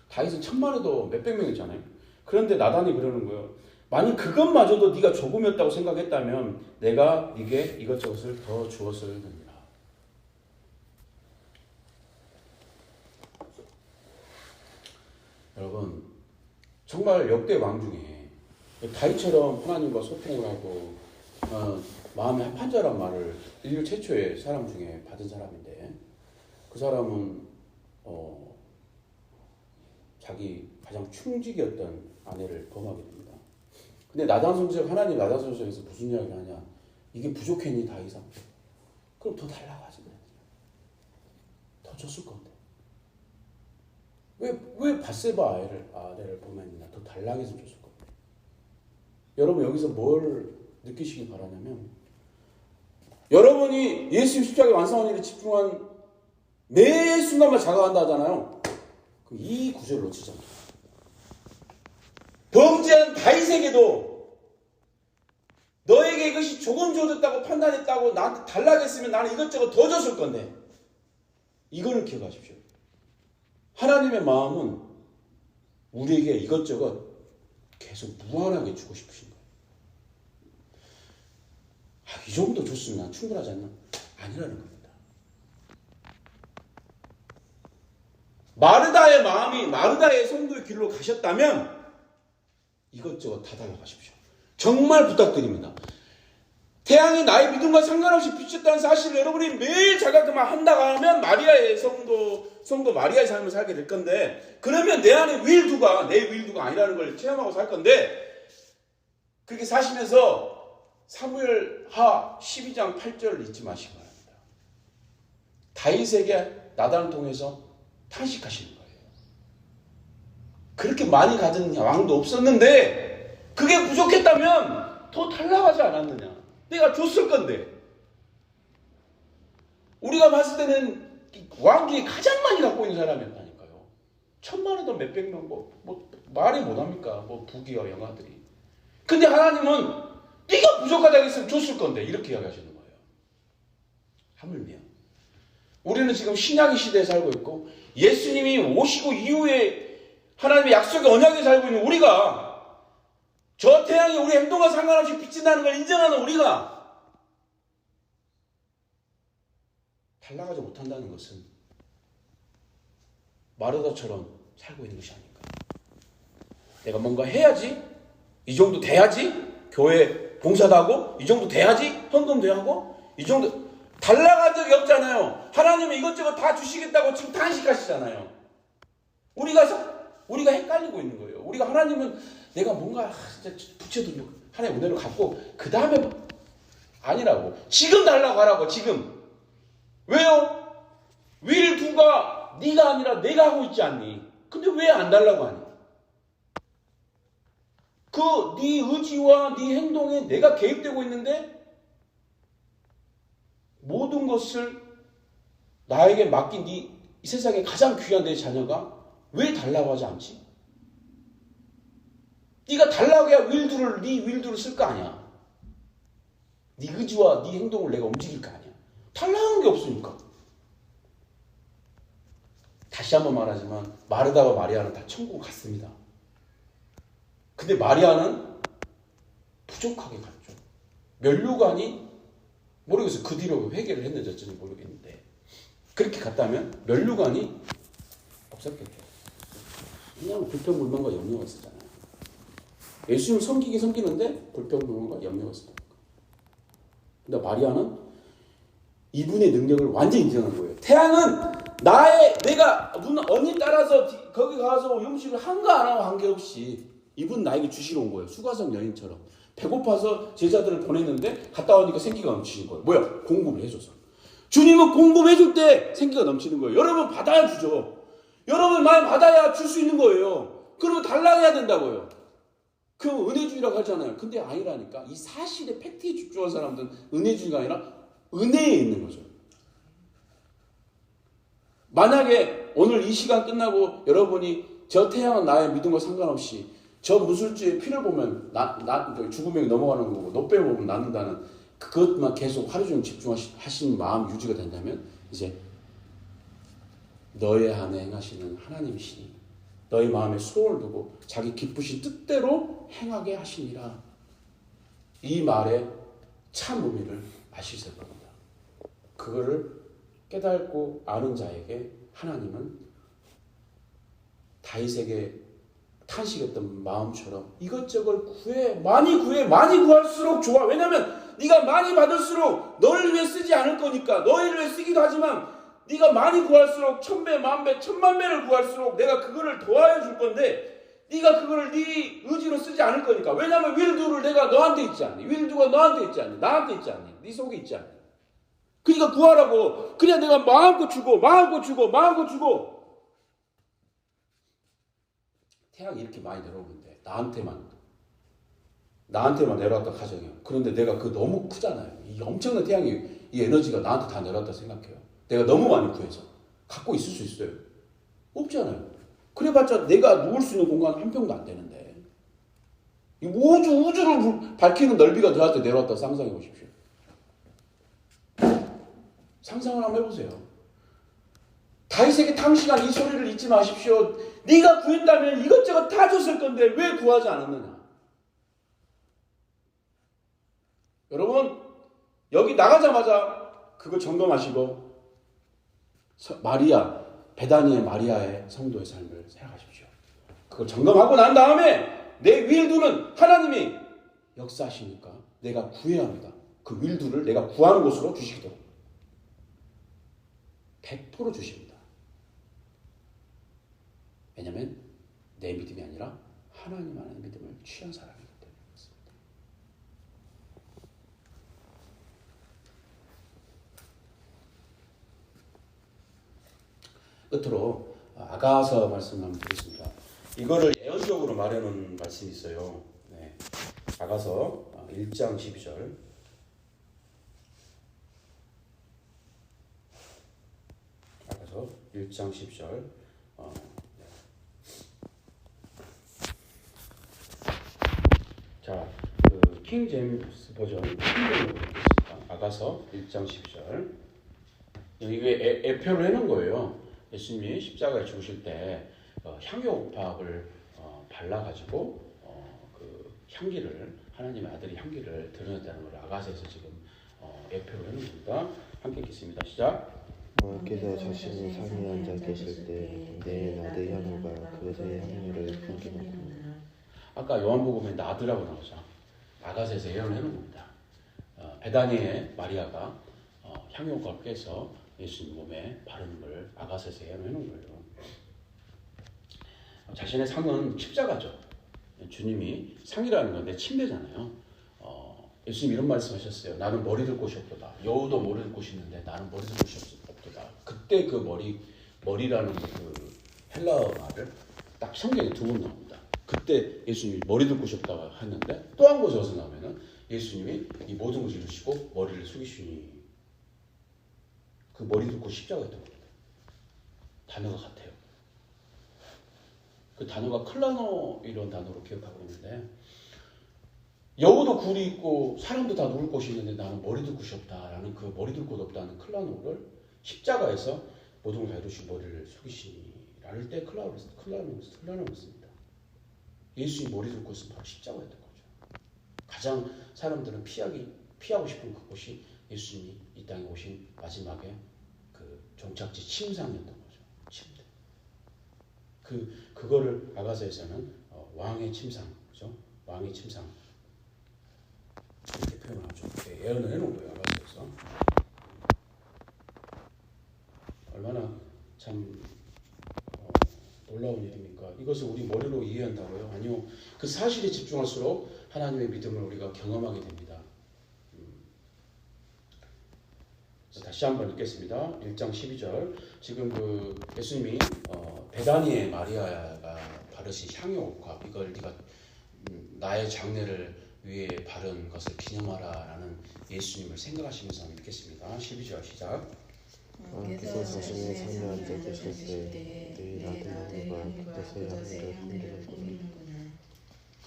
다윗은 천만 해도 몇백 명이잖아요. 그런데 나단이 그러는 거예요. 만일 그것마저도 네가 조금이었다고 생각했다면 내가 네게 이것저것을 더 주었으리라. 여러분 정말 역대 왕 중에 다윗처럼 하나님과 소통을 하고 마음에 합한자란 말을 인류 최초의 사람 중에 받은 사람인데 그 사람은 자기 가장 충직이었던 아내를 범하게 됩니다. 근데 나단성적 하나님 나단성적에서 무슨 이야기를 하냐? 이게 부족했니 다윗아? 그럼 더 달라고 하지. 더 줬을 건데. 왜 바세바 아내를 범했느냐? 더 달라고 해서 줬을 건데. 여러분 여기서 뭘 느끼시기 바라냐면 여러분이 예수 십자가의 완성한 일에 집중한 매 순간만 자각한다 하잖아요. 그럼 이 구절을 놓치지 않아요. 범죄한 다윗에게도 너에게 이것이 조금 줘줬다고 판단했다고 나한테 달라고 했으면 나는 이것저것 더 줬을 건데 이거를 기억하십시오. 하나님의 마음은 우리에게 이것저것 계속 무한하게 주고 싶으신 거예요. 이 정도 줬으면 난 충분하지 않나? 아니라는 겁니다. 마르다의 마음이 마르다의 성도의 길로 가셨다면 이것저것 다 달라가십시오. 정말 부탁드립니다. 태양이 나의 믿음과 상관없이 비쳤다는 사실을 여러분이 매일 자각만 한다고 하면 마리아의 성도 마리아의 삶을 살게 될 건데 그러면 내 안에 내 윌두가 아니라는 걸 체험하고 살 건데 그렇게 사시면서 사무엘하 12장 8절을 잊지 마시기 바랍니다. 다윗에게 나단을 통해서 탄식하시는 거예요. 그렇게 많이 가진 왕도 없었는데 그게 부족했다면 더 달라가지 않았느냐. 내가 줬을 건데. 우리가 봤을 때는 왕 중에 가장 많이 갖고 있는 사람이었다니까요. 천만에도 몇백 명 말이 못합니까? 부귀와 영화들이. 근데 하나님은 네가 부족하다고 했으면 줬을 건데 이렇게 이야기하시는 거예요. 하물며 우리는 지금 신약의 시대에 살고 있고 예수님이 오시고 이후에 하나님의 약속의 언약에 살고 있는 우리가 저 태양이 우리 행동과 상관없이 비친다는 걸 인정하는 우리가 달라가지 못한다는 것은 마르다처럼 살고 있는 것이 아닌가. 내가 뭔가 해야지, 이 정도 돼야지, 교회 봉사도 하고, 이 정도 돼야지, 헌금도 하고, 이 정도 달라간 적이 없잖아요. 하나님은 이것저것 다 주시겠다고 지금 탄식하시잖아요. 우리가 헷갈리고 있는 거예요. 우리가 하나님은 내가 뭔가 부채도 하나님의 은혜를 갖고 그 다음에 아니라고. 지금 달라고 하라고. 지금. 왜요? 윌두가 네가 아니라 내가 하고 있지 않니? 근데 왜 안 달라고 하니? 네 의지와 네 행동에 내가 개입되고 있는데 모든 것을 나에게 맡긴 이 세상에 가장 귀한 내 자녀가 왜 달라고 하지 않지? 네가 달라고 해야 네 윌두를 쓸 거 아니야. 네 의지와 네 행동을 내가 움직일 거 아니야. 달라는 게 없으니까. 다시 한번 말하지만 마르다와 마리아는 다 천국 갔습니다. 근데 마리아는 부족하게 갔죠. 면류관이 모르겠어요. 그 뒤로 회개를 했는지 어쩐지 모르겠는데 그렇게 갔다면 면류관이 없었겠죠. 왜냐하면 불평불만과 염려가 있었잖아요. 예수님 섬기는데 불평불만과 염려가 있었다니까. 근데 마리아는 이분의 능력을 완전히 인정한 거예요. 태양은 내가 언니 따라서 거기 가서 음식을 한가 안 하고 관계없이 이분 나에게 주시러 온 거예요. 수가성 여인처럼. 배고파서 제자들을 보냈는데 갔다 오니까 생기가 넘치는 거예요. 뭐야? 공급을 해줘서. 주님은 공급해줄 때 생기가 넘치는 거예요. 여러분 받아야 주죠. 여러분 많이 받아야 줄 수 있는 거예요. 그러면 달라해야 된다고요. 그럼 은혜주의라고 하잖아요. 근데 아니라니까. 이 사실의 팩트에 집중한 사람들은 은혜주의가 아니라 은혜에 있는 거죠. 만약에 오늘 이 시간 끝나고 여러분이 저 태양은 나의 믿음과 상관없이 저 무술주의 피를 보면 죽음이 넘어가는 거고 노뱀을 보면 낫는다는 그것만 계속 하루 종일 집중하시는 마음 유지가 된다면 이제 너의 안에 행하시는 하나님이시니 너의 마음에 소원을 두고 자기 기쁘신 뜻대로 행하게 하시니라. 이 말의 참 의미를 아시실 겁니다. 그거를 깨닫고 아는 자에게 하나님은 다윗에게 탄식했던 마음처럼 이것저것 많이 구할수록 좋아. 왜냐하면 네가 많이 받을수록 너를 위해 쓰지 않을 거니까. 너희를 위해 쓰기도 하지만 네가 많이 구할수록 1000배, 10,000배, 10,000,000배를 구할수록 내가 그거를 더하여 줄 건데 네가 그거를 네 의지로 쓰지 않을 거니까. 왜냐하면 윌두를 내가 너한테 있지 않니? 윌두가 너한테 있지 않니? 나한테 있지 않니? 네 속에 있지 않니? 그러니까 구하라고. 그냥 내가 마음껏 주고 태양이 이렇게 많이 내려오는데 나한테만 내려왔다 가정해요. 그런데 내가 그 너무 크잖아요. 이 엄청난 태양이 이 에너지가 나한테 다 내려왔다 생각해요. 내가 너무 많이 구해서 갖고 있을 수 있어요? 없잖아요. 그래봤자 내가 누울 수 있는 공간 한 평도 안 되는데 이 우주를 밝히는 넓이가 저한테 내려왔다고 상상해 보십시오. 상상을 한번 해보세요. 다윗에게 당시간 이 소리를 잊지 마십시오. 네가 구했다면 이것저것 다 줬을 건데 왜 구하지 않았느냐. 여러분 여기 나가자마자 그거 점검하시고 베다니의 마리아의 성도의 삶을 생각하십시오. 그걸 점검하고 난 다음에 내 윌두는 하나님이 역사하시니까 내가 구해야 합니다. 그 윌두를 내가 구하는 곳으로 주시도록 100% 주십니다. 왜냐하면 내 믿음이 아니라 하나님 안의 믿음을 취한 사람이기 때문에. 끝으로 아가서 말씀 한번 드리겠습니다. 이거를 예언적으로 말해놓은 말씀이 있어요. 네. 아가서 1장 12절. 아가서 1장 10절. 자, 그 킹 제임스 버전 킹제임스로 보겠습니다. 아가서 1장 10절. 이게 애표를 해놓은 거예요. 예수님이 십자가에 죽으실 때 향유옥합을 발라가지고 그 향기를 하나님의 아들이 향기를 드러냈다는 걸 아가서에서 지금 애표를 해놓은 겁니다. 함께 읽겠습니다. 시작. 왕께서 자신이 상에 앉아 계실 때 내 나드 향유가 그의 향유를 풍기는구나. 아까 요한복음에 나드라고 나오죠. 아가서에서 예언을 해놓은 겁니다. 베다니의 마리아가 향유옥합을 깨서 예수님 몸에 바르는 걸 아가서에서 예언을 해놓은 거예요. 자신의 상은 십자가죠. 주님이 상이라는 건 내 침대잖아요. 예수님 이런 말씀하셨어요. 나는 머리 들 곳이 없도다. 여우도 머리 들 곳이 있는데 나는 머리 들 곳이 없도다. 그때 그 머리라는 그 헬라어 말을 딱 성경에 2번 나옵니다. 그때 예수님이 머리 들 곳이 없다고 했는데 또 한 곳에 어디서 나오면은 예수님이 이 모든 것을 이루시고 머리를 숙이시니 그 머리 들 곳이 십자가였던 겁니다. 단어가 같아요. 그 단어가 클라노 이런 단어로 기억하고 있는데 여우도 굴이 있고 사람도 다 누울 곳이 있는데 나는 머리 둘 곳이 없다라는 그 머리 둘 곳 없다는 클라노를 십자가에서 모든 걸 다 이루시고 머리를 숙이시니 라를 때 클라노를 씁니다. 예수님이 머리 둘 곳은 바로 십자가였던 거죠. 가장 사람들은 피하고 싶은 그곳이 예수님이 이 땅에 오신 마지막에 그 종착지 침상이었던 거죠. 침대. 그거를 아가서에서는 왕의 침상, 그죠? 왕의 침상 이렇게 표현하죠. 예언을 해놓은 거예요. 아가서에서 얼마나 참 놀라운 일입니까? 이것을 우리 머리로 이해한다고요? 아니요. 그 사실에 집중할수록 하나님의 믿음을 우리가 경험하게 됩니다. 다시 한번 읽겠습니다. 1장 12절. 지금 그 예수님이 베다니의 마리아가 바르신 향유옥합 이걸 네가 나의 장례를 위해 바른 것을 기념하라라는 예수님을 생각하시면서 읽겠습니다. 12절 시작. 왕께서 자신의 상에 앉아 계실 때 내일 아들 나무가 밭에서 양들을 섬기는구나.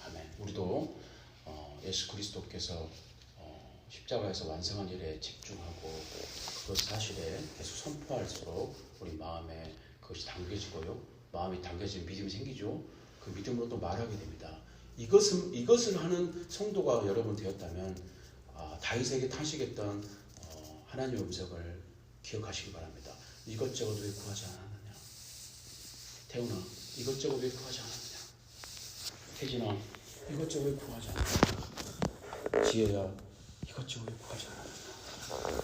아멘. 우리도 예수 그리스도께서 십자가에서 완성한 일에 집중하고 그 사실에 계속 선포할수록 우리 마음에 그것이 당겨지고요. 마음이 당겨지면 믿음이 생기죠. 그 믿음으로 또 말하게 됩니다. 이것을 하는 성도가 여러분 되었다면 다윗에게 탄식했던 하나님의 음성을 기억하시기 바랍니다. 이것저것 왜 구하지 않았느냐? 태훈아, 이것저것 왜 구하지 않았느냐? 태진아, 이것저것 왜 구하지 않았느냐? 지혜야, 이것저것 왜 구하지 않았느냐?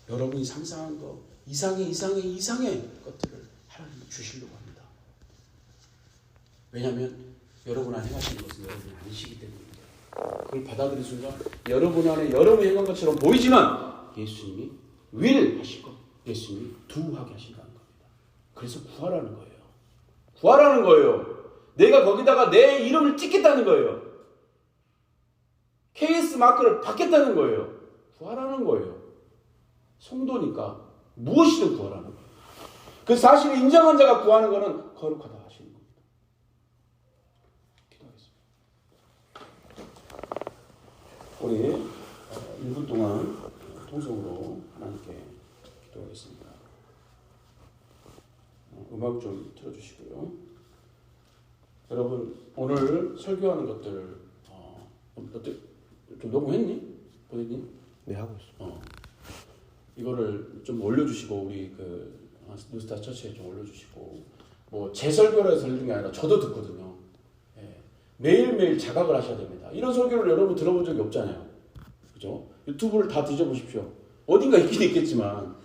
여러분이 상상한 거 이상의 것들을 하나님이 주시려고 합니다. 왜냐하면 여러분 안에 행하시는 것은 여러분이 아니시기 때문입니다. 그걸 받아들인 순간 여러분 안에 여러분이 행한 것처럼 보이지만 예수님이 will 하시고 예수님이 do 하게 하신다는 겁니다. 그래서 구하라는 거예요. 구하라는 거예요. 내가 거기다가 내 이름을 찍겠다는 거예요. KS 마크를 받겠다는 거예요. 구하라는 거예요. 성도니까 무엇이든 구하라는 거예요. 그 사실을 인정한 자가 구하는 것은 거룩하다 하시는 겁니다. 기도하겠습니다. 우리 1분 동안 통성으로 하나님께 기도하겠습니다. 음악 좀 틀어주시고요. 여러분 오늘 설교하는 것들 어때? 좀 녹음했니? 보냈니? 네, 하고 있어. 이거를 좀 올려주시고 우리 그 뉴스타 처치에 좀 올려주시고 뭐 제 설교를 해서 들리는 게 아니라 저도 듣거든요. 예. 매일매일 자각을 하셔야 됩니다. 이런 설교를 여러분 들어본 적이 없잖아요. 그죠? 유튜브를 다 뒤져보십시오. 어딘가 있긴 있겠지만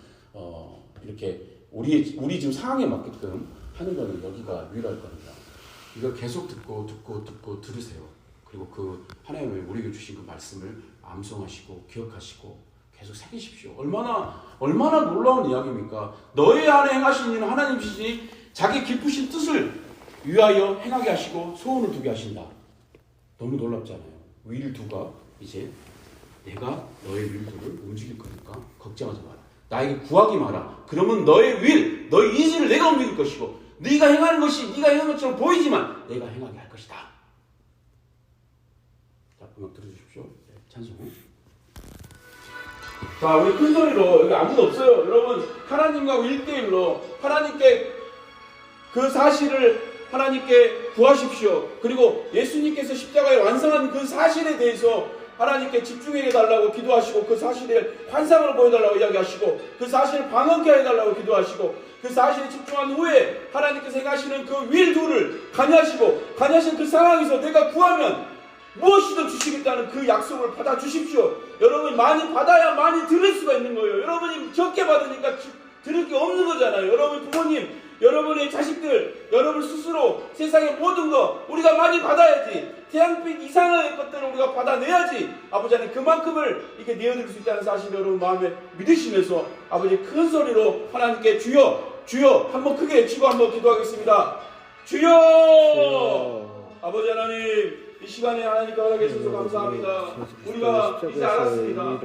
이렇게 우리 지금 상황에 맞게끔 하는 거는 여기가 유일할 겁니다. 이걸 계속 듣고 들으세요. 그리고 그 하나님의 우리에게 주신 그 말씀을 암송하시고 기억하시고 계속 새기십시오. 얼마나 놀라운 이야기입니까? 너희 안에 행하신 일은 하나님이시니 자기 기쁘신 뜻을 위하여 행하게 하시고 소원을 두게 하신다. 너무 놀랍잖아요. 윌두가 이제 내가 너의 윌두를 움직일 거니까 걱정하지 마라. 나에게 구하기 마라. 그러면 너의 너의 의지를 내가 움직일 것이고 네가 행하는 것이 네가 행한 것처럼 보이지만 내가 행하게 할 것이다. 자, 음악 들어주십시오. 네, 찬송. 자, 우리 큰 소리로, 여기 아무도 없어요. 여러분, 하나님과 1대1로 하나님께 그 사실을 하나님께 구하십시오. 그리고 예수님께서 십자가에 완성한 그 사실에 대해서 하나님께 집중해 달라고 기도하시고 그 사실을 환상으로 보여달라고 이야기하시고 그 사실을 방언케 해달라고 기도하시고 그 사실에 집중한 후에 하나님께서 행하시는 그 윌두를 관여하신 그 상황에서 내가 구하면 무엇이든 주시겠다는 그 약속을 받아주십시오. 여러분이 많이 받아야 많이 들을 수가 있는 거예요. 여러분이 적게 받으니까 들을 게 없는 거잖아요. 여러분 부모님, 여러분의 자식들, 여러분 스스로 세상의 모든 거 우리가 많이 받아야지. 태양빛 이상의 것들을 우리가 받아내야지. 아버지 하나님 그만큼을 이렇게 내어드릴 수 있다는 사실을 여러분 마음에 믿으시면서 아버지 큰 소리로 하나님께 주여 한번 크게 외치고 한번 기도하겠습니다. 주여! 아버지 하나님 이 시간에 하나님께 허락해 주셔서 감사합니다. 우리가 이제 알았습니다.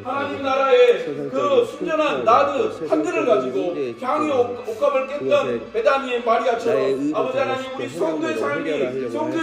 하나님 나라의 그 순전한 나드 한들을 가지고 향유 옥합을 깼던 베다니의 마리아처럼 아버지 하나님 우리 성도의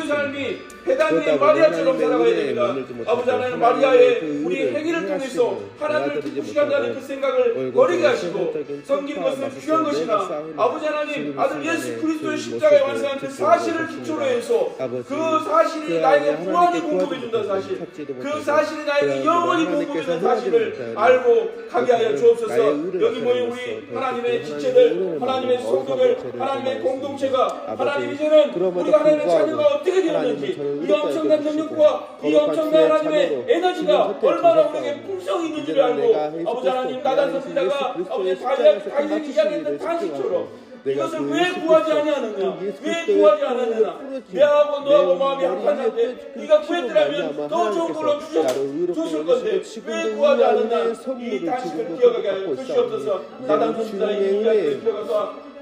삶이 베다니의 마리아처럼 살아가야 됩니다. 아버지 하나님 마리아의 우리 행위를 통해서 하나님을 기쁘시게 한다는 그 생각을 버리게 하시고 섬기는 것은 귀한 것이나 아버지 하나님 아들 예수 그리스도의 십자가에 완성한 그 사실을 기초로 해서 그 사실이 나에게 무한히 공급해준다는 사실, 그 사실이 나에게 영원히 공급해주는 사실을 알고 가게 하여 주옵소서. 여기 모인 우리 하나님의 지체들, 하나님의 성도들, 하나님의 공동체가 하나님 이제는 우리가 하나님의 자녀가 어떻게 되었는지 이 엄청난 능력과 이 엄청난 하나님의 에너지가 얼마나 우리에게 풍성이 있는지를 알고 아버지 하나님 나단 선지자가 아버지 다윗에게 이야기했던 단식처럼 이것을 왜 구하지 아니하느냐? 왜 구하지 않았느냐? 내하고 너하고 마음이 합한 상태 네가 구했더라면 더 좋은 걸로 주실 건데 왜 구하지 않느냐? 이 단식을 기억하게 하여 주시옵소서. 나단 선지자의 이야기를 들어가서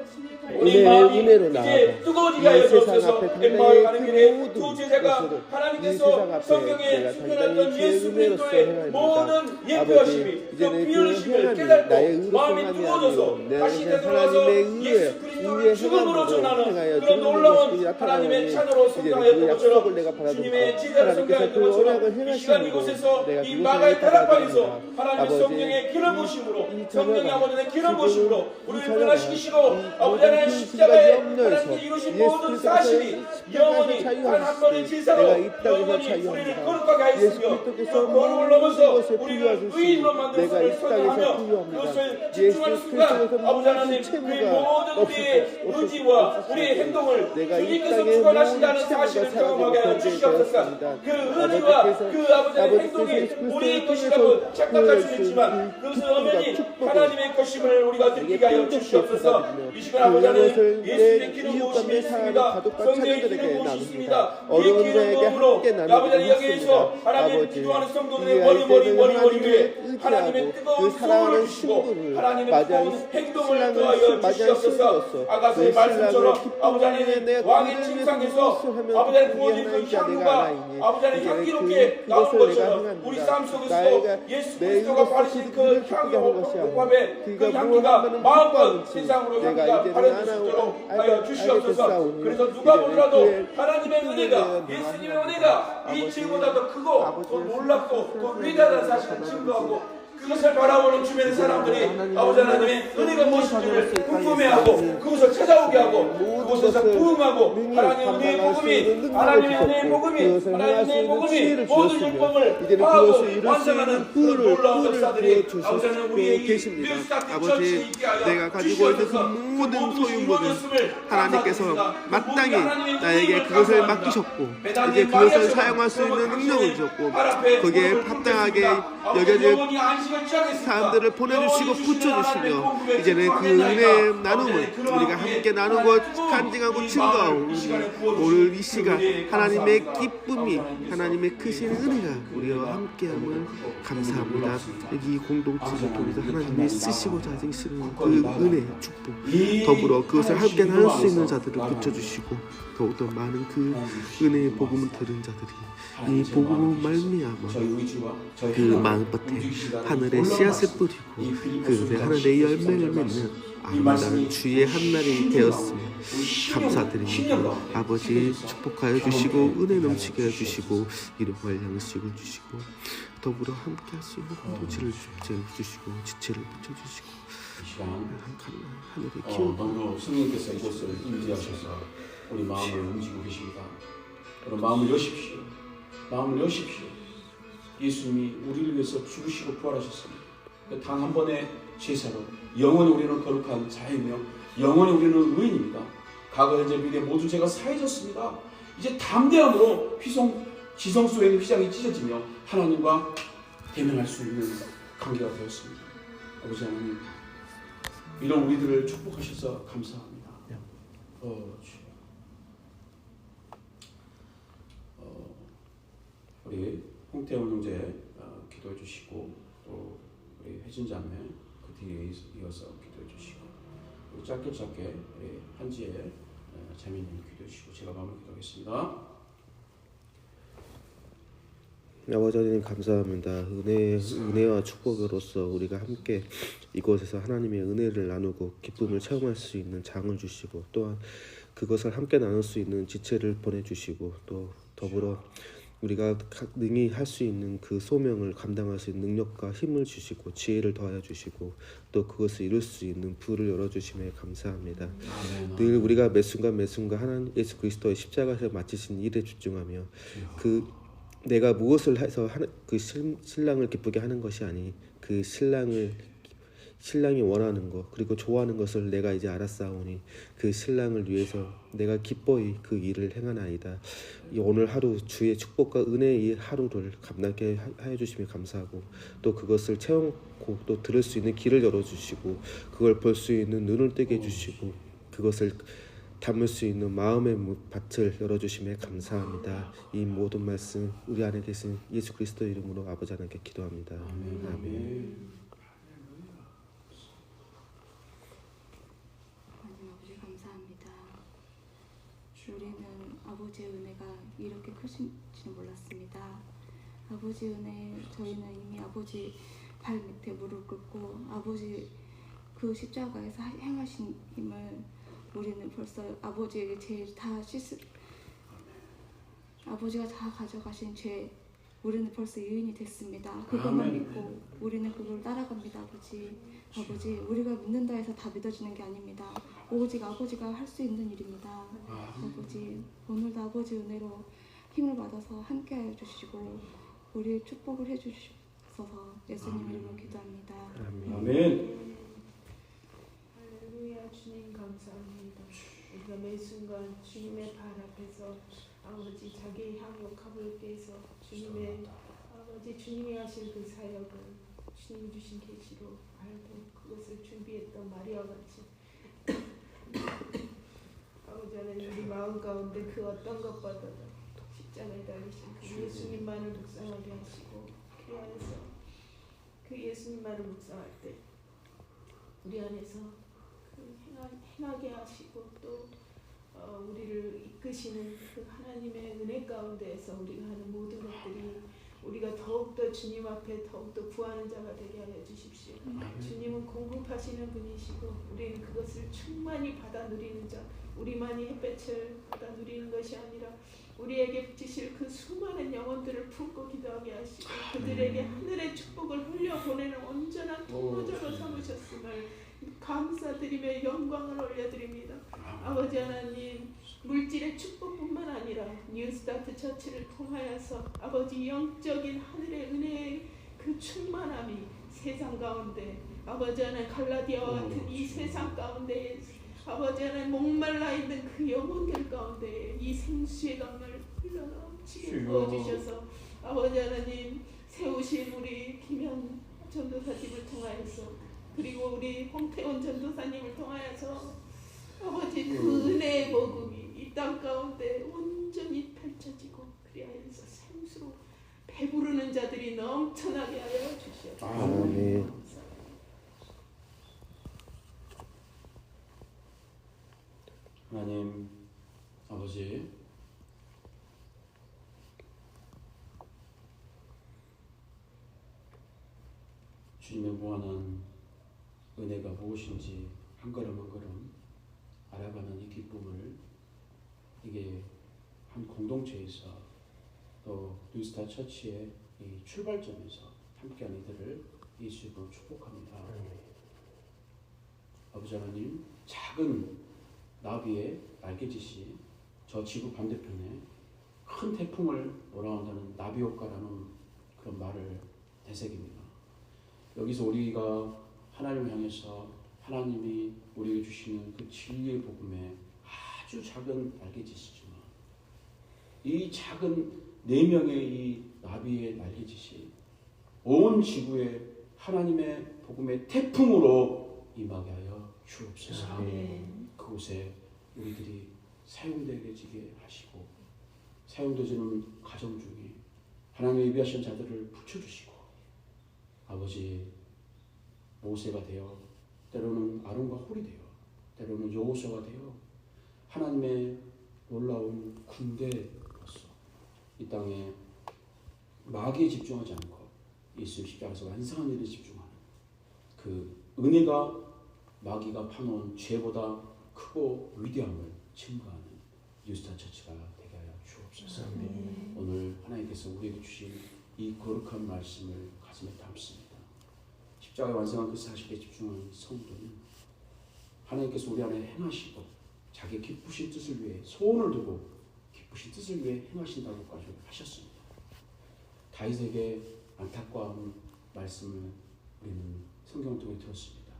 은혜의 마음이 은혜로 이제 나아가 뜨거워지게 이 하여 세상 주옵소서. 앞에 엠마을 가는 당당히 길에 그 모든 두 제자가 것을 이 하나님께서 세상 앞에 성경에 내가 숨겨놨던 당당히 예수 주의 은혜로서 그리스도의 행하리이다. 모든 예표하심이 아버지, 그 이제는 그 비열심을 행함이 깨닫고 나의 의로서 마음이 행함이 뜨거워져서 아니요 다시 내가 되돌아와서 하나님의 예수 그리스도를 죽음으로 전하는 행하여 그런 죽는 놀라운 모습이 하나님의 나타나오니 찬으로 이제는 성장하였던 그 것처럼 약속을 내가 받아들고 주님의 제자를 하나님께서 성장했던 그 것처럼 언약을 이 시간 행하심으로 이곳에서 내가 이 그것을 마가의 다락방에서 받아들입니다. 하나님의 아버지, 성령의 기름 부심으로 이 성령의 자녀가 아버지의 기름 지금 부심으로 이 우리를 자녀가 변화시키시고 이 아버지 하나님 모든 십자가에 염려에서 하나님께 이루신 예수 모든 그리스도께서 사실이 영원히 단 한 번의 제사로 내가 이 땅에서 영원히 자유합니다. 우리를 거룩하게 예수 하였으며 그리스도께서 그 거룩을 넘어서 이것을 우리를 부여하셨으니 의인으로 만든 내가 이 것을 땅에서 선언하며 부여합니다. 그것을 예수 집중하는 순간 그리스도께서 아버지 하나님 모든 그 채무가 모든 우리의 의지와 우리의 행동을 내가 이 주님께서 땅에 주관하신다는 모든 사실을 채무가 경험하게 하여 사라지고 주시옵소서. 변제되었습니다. 그 의지와 그 아버지의 행동이 우리의 것이라고 착각할 수 있지만 그것은 엄연히 하나님의 것임을 우리가 느끼게 하여 주시옵소서. 이 시간 아버지 하나님 예수님의 기름 부으심이 있습니다. 성령의 기름 부으심이 있습니다. 이 기름 부음으로 아버지 하나님 여기에서 하나님 기도하는 성도들의 머리 위에 하나님의 뜨거운 소울을 주시고 하나님의 뜨거운 행동을 더하여 주시옵소서. 아가서의 말씀처럼 아버지 하나님 왕의 침상에서 아버지 하나님 부어진 그 향유가 아버지 하나님 향기롭게 나온 것처럼 우리 삶 속에서 예수 그리스도가 바르신 그 향유법에 그 향기가 마음껏 세상으로 향기가 바라질 수 있도록 하여 주시옵소서. 그래서 누가 보더라도 하나님의 은혜가 예수님의 은혜가 이 지금보다 더 크고 더 놀랍고 더 위대하다는 사실을 증거하고 그것을 바라보는 주변의 사람들이 아버지 하나님의 은혜가 무엇인지를 궁금해하고 그것을 찾아오게 하고 그곳에서 부응하고 하나님의 은혜의 복음이 하나님의 은혜의 복음이 하나님의 복음이 모든 율법을 파하고 완성하는 그 놀라운 역사들이 아버지 하나님 우리의 아버지, 내가 가지고 있는 그 모든 소유물을 하나님께서 마땅히 나에게 그것을 맡기셨고 이제 그것을 사용할 수 있는 능력을 주셨고 거기에 합당하게 여겨질 사람들을 보내주시고 붙여주시며 이제는 그 은혜의 나눔을 우리가 함께 나누고 간증하고 증거하고 오늘 이 시간 하나님의 기쁨이 하나님의 크신 은혜가 우리와 함께함을 감사합니다. 여기 공동체를 통해서 하나님이 쓰시고자 하시는 그 은혜의 축복 더불어 그것을 함께 나눌 수 있는 자들을 붙여주시고 더욱더 많은 그 은혜의 복음을 들은 자들이 이 복음을 말미암아 그 마음밭에 하늘의 씨앗을 뿌리고 그 하늘의 열매를 맺는 아름다운 주의 한날이 되었으며 감사드립니다. 아버지 축복하여 주시고 은혜 넘치게 해주시고 이름과 양식을 주시고 더불어 함께 할 수 있는 공동체를 주시고 지체를 붙여주시고 하늘의 기운 너무 성령께서 이곳을 임재하셔서 우리 마음을 움직이고 계십니다. 여러분 마음을 여십시오. 마음을 여십시오. 예수님이 우리를 위해서 죽으시고 부활하셨습니다. 단 한 번의 제사로 영원히 우리는 거룩한 자이며 영원히 우리는 의인입니다. 과거 현재 미래 모두 죄가 사해졌습니다. 이제 담대함으로 지성소에 있는 휘장이 찢어지며 하나님과 대면할 수 있는 관계가 되었습니다. 아버지 하나님 이런 우리들을 축복하셔서 감사합니다. 우리 홍태원 형제 기도해 주시고 또 우리 혜진 자매 그 뒤에 이어서 기도해 주시고 우리 짧게 우리 한지혜 자매님 기도해 주시고 제가 마무리 기도하겠습니다. 아버지 하나님 감사합니다. 은혜와 축복으로서 우리가 함께 이곳에서 하나님의 은혜를 나누고 기쁨을 체험할 수 있는 장을 주시고 또한 그것을 함께 나눌 수 있는 지체를 보내주시고 또 더불어 우리가 능히 할 수 있는 그 소명을 감당할 수 있는 능력과 힘을 주시고 지혜를 더하여 주시고 또 그것을 이룰 수 있는 불을 열어주심에 감사합니다. 늘 우리가 매 순간 하나님 예수 그리스도의 십자가에서 마치신 일에 집중하며 그 내가 무엇을 해서 그 신랑을 기쁘게 하는 것이 아니 그 신랑이 원하는 것 그리고 좋아하는 것을 내가 이제 알았사오니 그 신랑을 위해서 내가 기뻐이 그 일을 행하나이다. 오늘 하루 주의 축복과 은혜의 하루를 감당하게 하여 주시며 감사하고 또 그것을 체험하고 또 들을 수 있는 길을 열어주시고 그걸 볼 수 있는 눈을 뜨게 해주시고 그것을 담을 수 있는 마음의 밭을 열어주심에 감사합니다. 이 모든 말씀 우리 안에 계신 예수 그리스도 이름으로 아버지 하나님께 기도합니다. 아멘. 아버지 감사합니다. 크신지는 몰랐습니다. 아버지 은혜, 저희는 이미 아버지 발 밑에 무릎 꿇고 아버지 그 십자가에서 행하신 힘을 우리는 벌써 아버지에게 아버지가 다 가져가신 죄 우리는 벌써 유인이 됐습니다. 그것만 믿고 우리는 그걸 따라갑니다. 아버지 우리가 믿는다 해서 다 믿어지는 게 아닙니다. 오직 아버지가 할 수 있는 일입니다. 아버지 오늘도 아버지 은혜로 힘을 받아서 함께하여 주시고 우리의 축복을 해주셔서 예수님 이름으로 기도합니다. 아멘. 할렐루야. 주님 감사합니다. 우리가 매 순간 주님의 발 앞에서 아버지 자기의 향유 값을 떼서 주님의 아버지 주님이 하실 그 사역을 주님 주신 계시로 알고 그것을 준비했던 마리아와 같이 아버지 하나님 우리 마음 가운데 그 어떤 것보다도 십자가에 달리신 그 예수님만을 묵상하게 하시고 그리하여서 그 예수님만을 묵상할 때 우리 안에서 그 행하게 하시고 또 우리를 이끄시는 그 하나님의 은혜 가운데에서 우리가 하는 모든 것들이 우리가 더욱더 주님 앞에 더욱더 구하는 자가 되게 하여 주십시오. 주님은 공급하시는 분이시고 우리는 그것을 충만히 받아 누리는 자, 우리만이 햇볕을 받아 누리는 것이 아니라 우리에게 주실 그 수많은 영혼들을 품고 기도하게 하시고 그들에게 하늘의 축복을 흘려보내는 온전한 통로자로 삼으셨음을 감사드리며 영광을 올려드립니다. 아버지 하나님 물질의 축복뿐만 아니라 뉴스타트 처치를 통하여서 아버지 영적인 하늘의 은혜의 그 충만함이 세상 가운데 아버지 하나님 갈라디아와 같은 이 세상 가운데 아버지 하나님 목말라 있는 그 영혼들 가운데 이 생수의 강을 흘러넘치게 부어주셔서 아버지 하나님 세우신 우리 김현 전도사님을 통하여서 그리고 우리 홍태원 전도사님을 통하여서 아버지 그 은혜의 복음이 이 땅 가운데 온전히 펼쳐지고 그리하여서 생수로 배부르는 자들이 넘쳐나게 하여 주시옵소서. 아멘. 하나님 아버지 주님의 무한한 은혜가 무엇인지 한 걸음 한 걸음 알아가는 이 기쁨을 이게 한 공동체에서 또 뉴스타 처치의 이 출발점에서 함께한 이들을 예수님으로 축복합니다. 아버지 하나님 작은 나비의 날개짓이 저 지구 반대편에 큰 태풍을 몰아온다는 나비효과라는 그런 말을 되새깁니다. 여기서 우리가 하나님을 향해서 하나님이 우리에게 주시는 그 진리의 복음에 아주 작은 날개짓이지만 이 작은 4명의 이 나비의 날개짓이 온 지구에 하나님의 복음의 태풍으로 임하게 하여 주옵소서. 그곳에 우리들이 사용되게 하시고 사용되지는 가정 중에 하나님의 예비하신 자들을 붙여주시고 아버지 모세가 되어 때로는 아론과 홀이 되어 때로는 여호수아가 되어 하나님의 놀라운 군대로서 이 땅에 마귀에 집중하지 않고 예수 십자가에서 완성한 일에 집중하는 그 은혜가 마귀가 파놓은 죄보다 크고 위대함을 증거하는 뉴스타 처치가 되게 하여 주옵소서. 오늘 하나님께서 우리에게 주신 이 거룩한 말씀을 가슴에 담습니다. 십자가에 완성한 그 사실에 집중하는 성도는 하나님께서 우리 안에 행하시고 자기 기쁘신 뜻을 위해 소원을 두고 기쁘신 뜻을 위해 행하신다고까지 하셨습니다. 다윗에게 안타까운 말씀을 우리는 성경을 통해 들었습니다.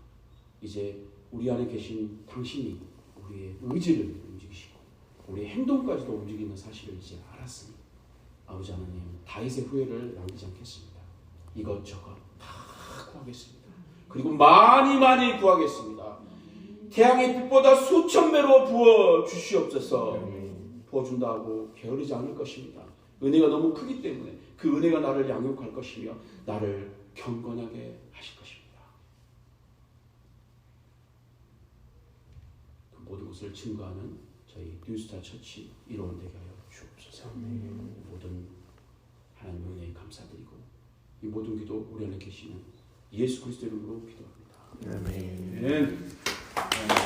이제 우리 안에 계신 당신이 우리의 의지를 움직이시고 우리의 행동까지도 움직이는 사실을 이제 알았으니 아버지 하나님 다윗의 후회를 남기지 않겠습니다. 이것저것 다 구하겠습니다. 그리고 많이 구하겠습니다. 태양의 빛보다 수천 배로 부어 주시옵소서. 부어준다고 게으르지 않을 것입니다. 은혜가 너무 크기 때문에 그 은혜가 나를 양육할 것이며 나를 경건하게 하실 것입니다. 그 모든 것을 증거하는 저희 뉴스타 처치 이루어되게 하여 주옵소서. 모든 하나님 은혜에 감사드리고 이 모든 기도 우리 안에 계시는 예수 그리스도 이름으로 기도합니다. 아멘. 아멘.